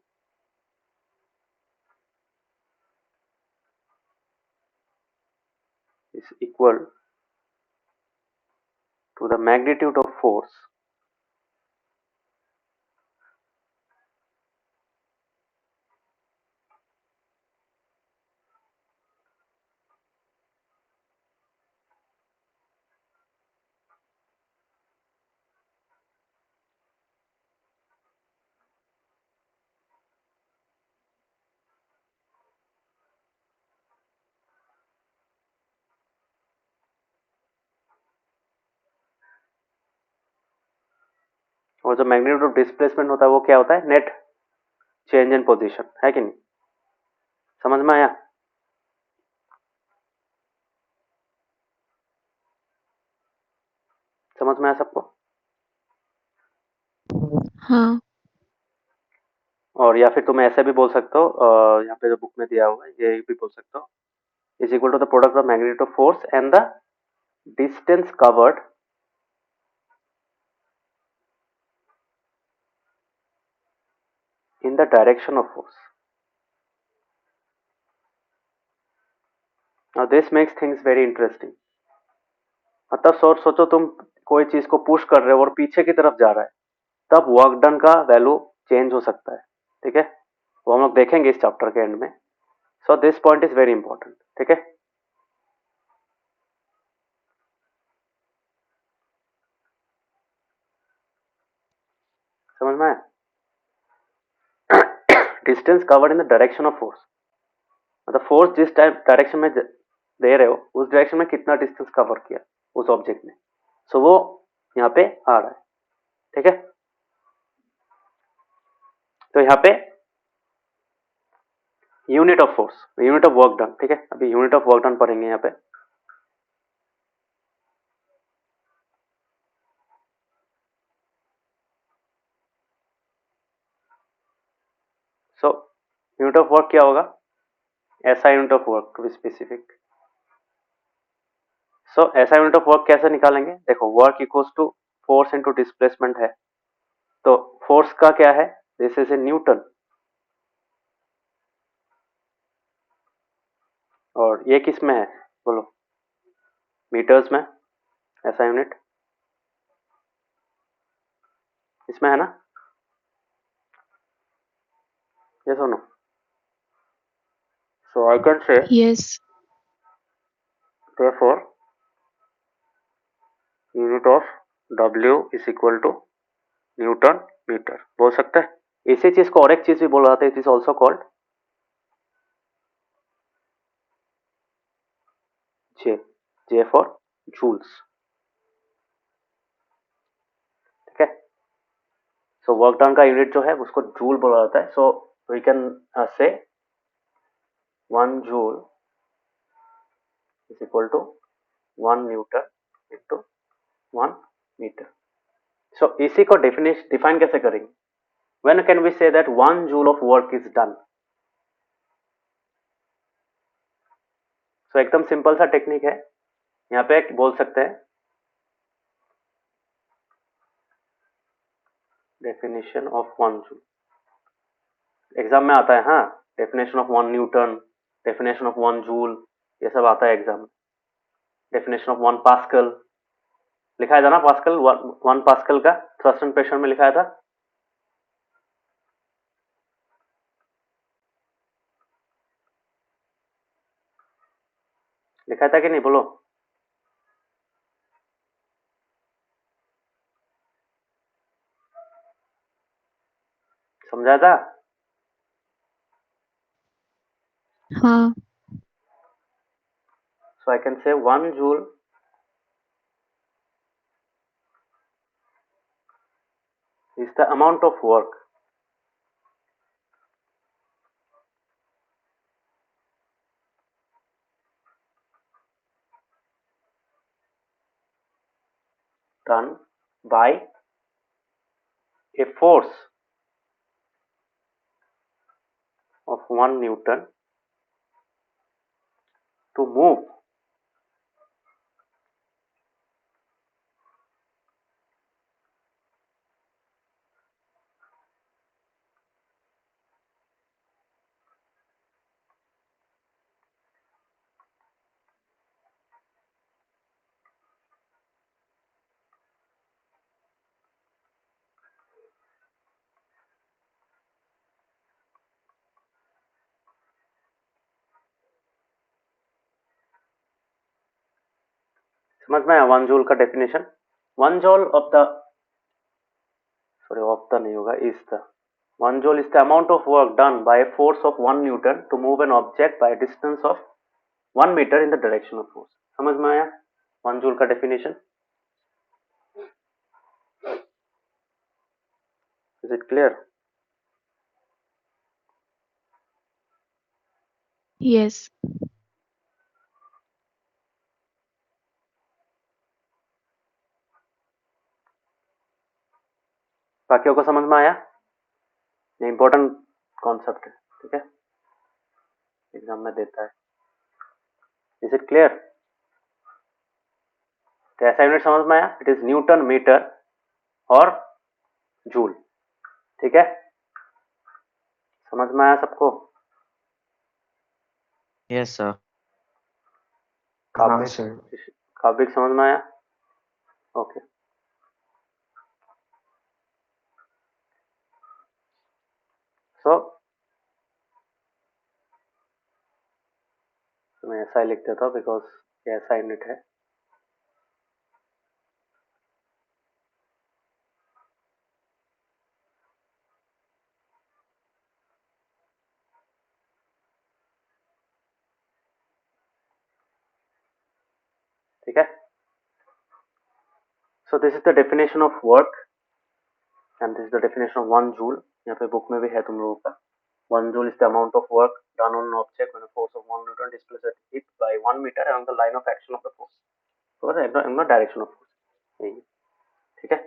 the magnitude of force और जो magnitude of displacement होता है वो क्या होता है? Net change in position. है कि नहीं? समझ में आया? समझ में आया सबको? हाँ। और या फिर तुम ऐसे भी बोल सकते हो, यहाँ पे जो बुक में दिया हुआ है ये भी बोल सकते हो, is equal to the product of magnitude of force and the distance covered in the direction of force. Now this makes things very interesting. मतलब सोचो तुम कोई चीज को पुश कर रहे हो और पीछे की तरफ जा रहा है, तब वर्क डन का वैल्यू चेंज हो सकता है. ठीक है? वो हम लोग देखेंगे इस चैप्टर के एंड में. So this point is very important. ठीक है? समझ में आया? Distance covered in the direction of force. मतलब फोर्स जिस डायरेक्शन में दे रहे हो उस डायरेक्शन में कितना डिस्टेंस कवर किया उस ऑब्जेक्ट ने. सो वो यहाँ पे आ रहा है. ठीक है? तो यहाँ पे unit of force, unit of work done. ठीक है? अभी यूनिट ऑफ वर्क डन पढ़ेंगे यहाँ पे. सो यूनिट ऑफ वर्क क्या होगा? SI unit of work to be specific. So SI unit of work कैसे निकालेंगे? देखो, work equals to force into displacement है, तो फोर्स का क्या है? दिस इज ए न्यूटन, और ये किस में है बोलो? मीटर्स में। SI यूनिट इसमें है ना? ये सुनो, so I can say Yes. therefore unit of W is equal to newton metre बोल सकते हैं। इसी चीज को और एक चीज भी बोल रहा था, it is also called J, J for joules. ठीक है, सो वर्क डन का यूनिट जो है उसको जूल बोला जाता है। So we can say 1 joule is equal to 1 newton into 1 metre. So इसी को डिफाइन कैसे करेंगे? When can we say that 1 joule of work is done? So एकदम सिंपल सा टेक्निक है, यहाँ पे बोल सकते हैं डेफिनेशन ऑफ 1 जूल। एग्जाम में आता है, हाँ, definition of 1 Newton, definition of 1 joule, ये सब आता है एग्जाम में। डेफिनेशन ऑफ 1 पास्कल लिखाया था ना, पास्कल 1 पास्कल का थ्रस्ट एंड प्रेशर में लिखाया था। लिखाया था कि नहीं बोलो? समझाया था? हाँ. सो I can say 1 joule is the amount of work done by a force of 1 Newton to move समझ में आया 1 जूल का definition? 1 joule of the, sorry of the नहीं होगा, is the 1 joule is the amount of work done by a force of 1 Newton to move an object by a distance of 1 meter in the direction of force। समझ में आया 1 joule का definition? Is it clear? Yes. बाकियों को समझ में आया? ये इंपॉर्टेंट कॉन्सेप्ट है, ठीक है, एग्जाम में देता है। Is it clear? तो ऐसा यूनिट समझ में आया, इट इज न्यूटन मीटर और जूल। ठीक है, समझ में आया सबको? Yes, sir. हाँ सर। काबिक समझ में आया? ओके, सो मैं ऐसा ही लिख देता हूँ बिकॉज ये ऐसा यूनिट है। ठीक है, सो this is the definition of work and this is the definition of 1 joule. यहाँ पे बुक में भी है तुम लोगों का। 1 joule is the amount of work done on an object when a force of 1 Newton displaces it by 1 meter along the line of action of the force। तो in the direction of force, यही है। ठीक है,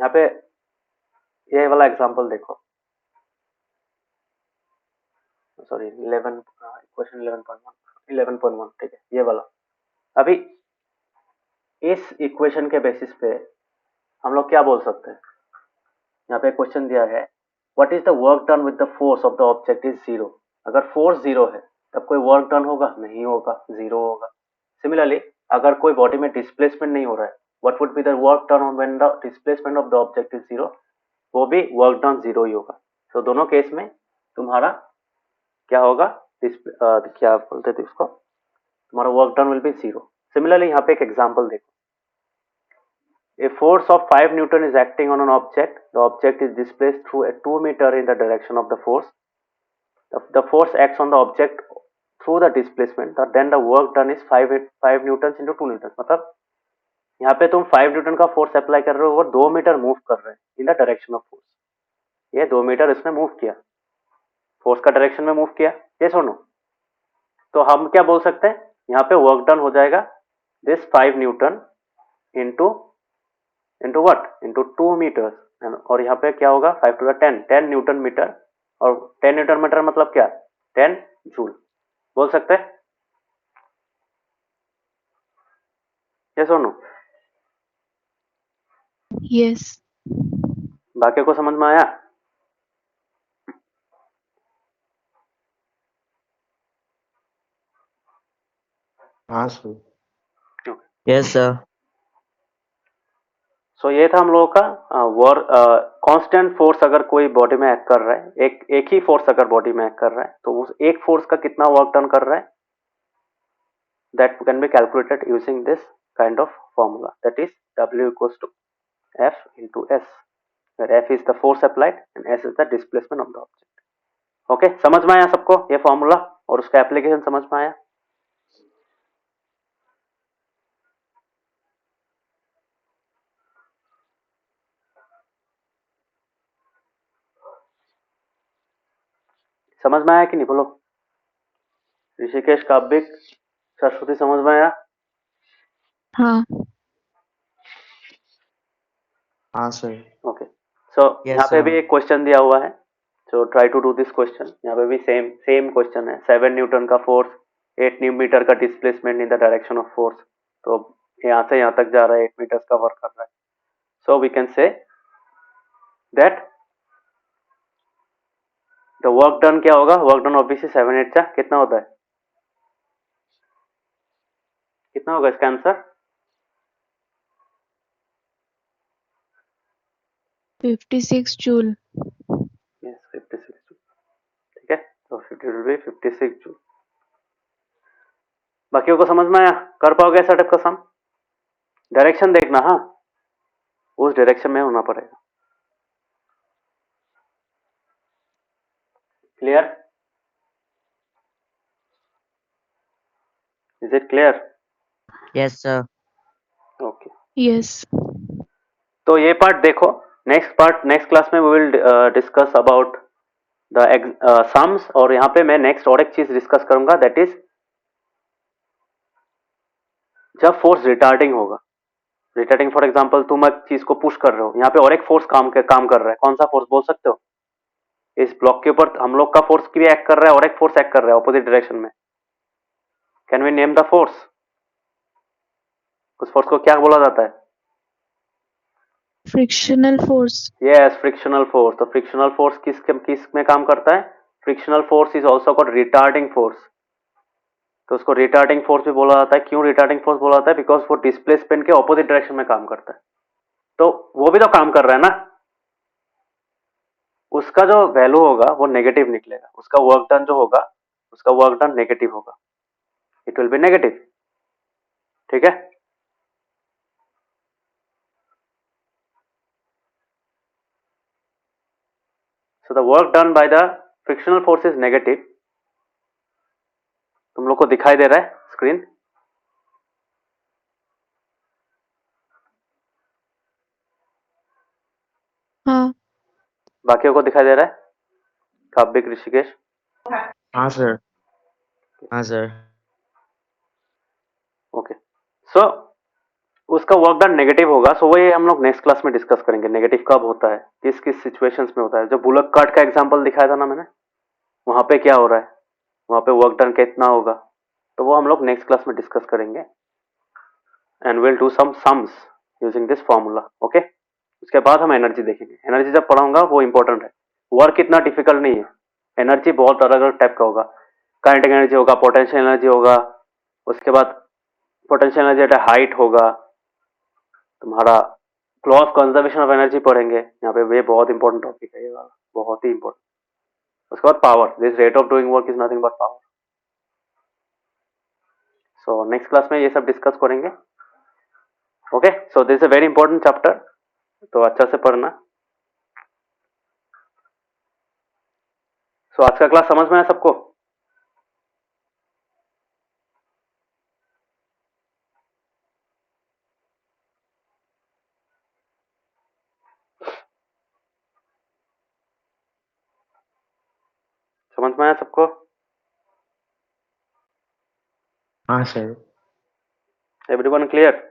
यहाँ पे ये वाला example देखो, सॉरी 11 क्वेश्चन 11.1 ठीक है, ये वाला। अभी इस इक्वेशन के बेसिस पे हम लोग क्या बोल सकते हैं, यहाँ पे क्वेश्चन दिया है what is the work done with the force of the object is zero. अगर फोर्स जीरो है तब कोई वर्क डन होगा? नहीं होगा, जीरो होगा। सिमिलरली अगर कोई बॉडी में डिस्प्लेसमेंट नहीं हो रहा है, what would be the work done when the displacement of the object is zero? वो भी वर्क डन जीरो ही होगा। तो दोनों केस में तुम्हारा क्या होगा, क्या बोलते थे उसको, तुम्हारा work done will B zero. Similarly यहाँ पे एक एग्जांपल देखो, a force of 5 Newton is acting on an object. The object is displaced through a 2 meter in the direction of the force. The force acts on the object through the displacement. Then the work done is 5 newtons into 2 newtons. मतलब यहाँ पे तुम 5 Newton का force apply कर रहे हो, वो 2 metre move कर रहे हैं इन द डायरेक्शन ऑफ फोर्स। ये 2 मीटर इसने मूव किया, फोर्स का डायरेक्शन में मूव किया, ये सुनो। तो हम क्या बोल सकते हैं, यहाँ पे वर्क डन हो जाएगा this 5 newton into what, into 2 metres, और यहाँ पे क्या होगा 5 टू द 10 न्यूटन मीटर, और 10 न्यूटन मीटर मतलब क्या, 10 जूल बोल सकते हैं, ये सुनो। Yes. बाकी को समझ में आया? हाँ सर। Yes, sir. सो ये था हम लोगों का कांस्टेंट फोर्स अगर कोई बॉडी में एक्ट कर रहा है, एक ही फोर्स अगर बॉडी में एक्ट कर रहा है, तो उस एक फोर्स का कितना वर्क डन कर रहा है, that can be calculated using this kind of formula, that is W equals to F into S, where F is the force applied and S is the displacement of the object. Okay, समझ में आया सबको ये formula और उसका application समझ में आया? समझ में आया कि नहीं, बोलो। ऋषिकेश, काव्यक, सरस्वती, समझ में आया? हाँ। हाँ सर। ओके, सो Yes, यहाँ पे sir. भी एक क्वेश्चन दिया हुआ है, so try to do this question. यहाँ पे भी सेम क्वेश्चन है, 7 न्यूटन का फोर्स, 8 मीटर का displacement in the direction of force, तो यहाँ से यहाँ तक जा रहा है, 8 मीटर का वर्क कर रहा है। So we can say that the work done क्या होगा, वर्क डन ऑब्वियसली 7 8 का कितना होता है, कितना होगा इसका आंसर? 56 जूल। Yes, 56 joule. ठीक है, तो 56 जूल। बाकियों को समझ में आया? कर पाओगे ऐसा टाइप का सम? डायरेक्शन देखना, हाँ, उस डायरेक्शन में होना पड़ेगा। Clear? Is it clear? Yes, sir. Okay, Yes. तो ये पार्ट देखो, नेक्स्ट क्लास में we will discuss about the sums, और यहाँ पे मैं नेक्स्ट और एक चीज डिस्कस करूंगा, दैट इज जब फोर्स रिटार्डिंग होगा। रिटार्डिंग फॉर एग्जांपल तुम एक चीज को पुश कर रहे हो, यहाँ पे और एक फोर्स काम कर रहा है, कौन सा फोर्स बोल सकते हो? इस ब्लॉक के ऊपर हम लोग का फोर्स भी एक्ट कर रहा है और एक फोर्स एक्ट कर रहा है ऑपोजिट डायरेक्शन में। Can we name the force? उस फोर्स को क्या बोला जाता है? Frictional force. Yes, frictional force. तो फ्रिक्शनल फोर्स किस में काम करता है? Frictional force is also called retarding force. तो उसको रिटार्डिंग फोर्स भी बोला जाता है। क्यों रिटार्डिंग फोर्स बोला जाता है? बिकॉज वो डिस्प्लेसमेंट के ऑपोजिट डायरेक्शन में काम करता है, तो वो भी तो काम कर रहा है ना, उसका जो वैल्यू होगा वो नेगेटिव निकलेगा, उसका वर्क डन जो होगा, उसका वर्क डन नेगेटिव होगा, इट विल बी नेगेटिव। ठीक है, so the work done by the frictional force is negative। तुम लोग को दिखाई दे रहा है स्क्रीन? हाँ। बाकियों को दिखाई दे रहा है? काव्यक, ऋषिकेश? हाँ सर। हाँ, sir. ओके, सो उसका वर्क डन नेगेटिव होगा। सो वही हम लोग नेक्स्ट क्लास में डिस्कस करेंगे, नेगेटिव कब होता है, किस किस सिचुएशंस में होता है। जो बुलक कार्ट का एग्जांपल दिखाया था ना मैंने, वहां पे क्या हो रहा है, वहां पे वर्क डन कितना होगा, तो वो हम लोग नेक्स्ट क्लास में डिस्कस करेंगे and will do some sums using this formula. Okay, उसके बाद हम एनर्जी देखेंगे। एनर्जी जब पढ़ाऊंगा वो इंपॉर्टेंट है। वर्क इतना डिफिकल्ट नहीं है, एनर्जी बहुत अलग अलग टाइप का होगा। काइनेटिक एनर्जी होगा, पोटेंशियल एनर्जी होगा, उसके बाद पोटेंशियल एनर्जी एट हाइट होगा, तुम्हारा law of conservation of energy पढ़ेंगे यहाँ पे। ये बहुत इंपॉर्टेंट टॉपिक है, ये वाला बहुत ही इंपॉर्टेंट। उसके बाद power, this rate of doing work is nothing but power. So next class में ये सब डिस्कस करेंगे। Okay, so this is a very important chapter, तो अच्छा से पढ़ना। सो आज का क्लास समझ में आया सबको? समझ में आया सबको? हाँ sir. Everyone clear?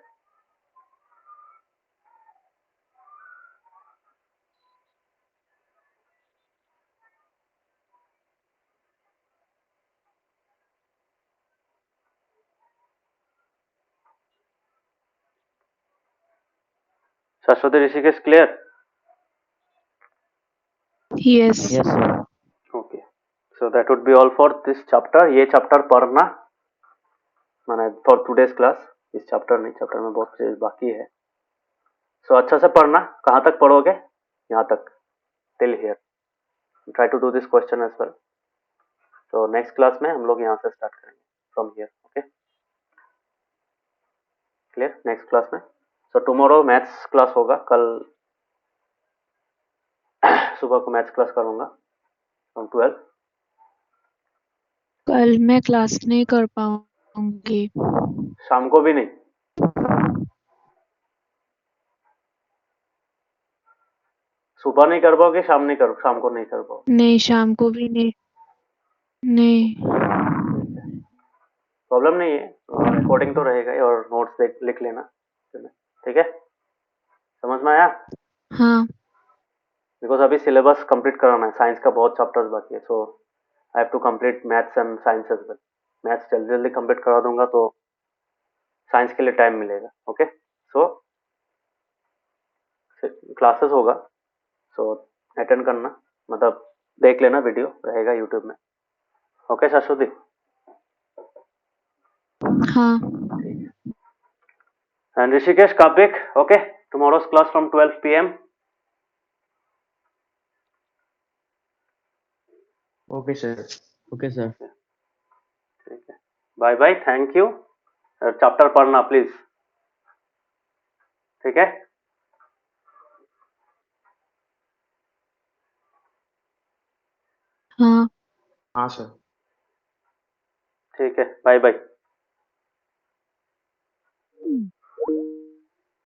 Saraswati Rishikesh clear? Yes. Yes sir. Okay, so that would be all for this chapter. ये चैप्टर पढ़ना माने फॉर टुडेज क्लास। इस चैप्टर नहीं, चैप्टर में बहुत चीज बाकी है। सो अच्छा से पढ़ना। कहाँ तक पढ़ोगे? यहाँ तक, till here. Try to do this question as well. तो नेक्स्ट क्लास में हम लोग यहाँ से स्टार्ट करेंगे from here. Okay, clear? Next class में। सो टुमारो मैथ्स क्लास होगा, कल सुबह को मैथ्स क्लास करूँगा फ्रॉम 12। कल मैं क्लास नहीं कर पाऊंगी। शाम को भी नहीं? सुबह नहीं कर पाओगे, शाम नहीं कर, शाम को नहीं कर पाओगे? नहीं, शाम को भी नहीं। नहीं। प्रॉब्लम नहीं है, रिकॉर्डिंग तो रहेगा ही और नोट्स लिख लेना, ठीक है? समझ में आया? हाँ। बिकॉज अभी सिलेबस कंप्लीट कराना है, साइंस का बहुत चैप्टर्स बाकी है। So I have to complete maths and science as well. Maths जल्दी जल्दी कंप्लीट करा दूंगा तो साइंस के लिए टाइम मिलेगा। ओके, सो क्लासेस होगा, सो अटेंड करना, मतलब देख लेना, वीडियो रहेगा यूट्यूब में। ओके सरस्वती? हाँ। ठीक है। एंड ऋषिकेश, काबिक, okay, tomorrow's class from 12 PM। Okay, sir. Okay sir. ठीक है, bye bye, thank you. Chapter पढ़ना प्लीज, ठीक है? हाँ। हाँ, sir. ठीक है, बाय बाय।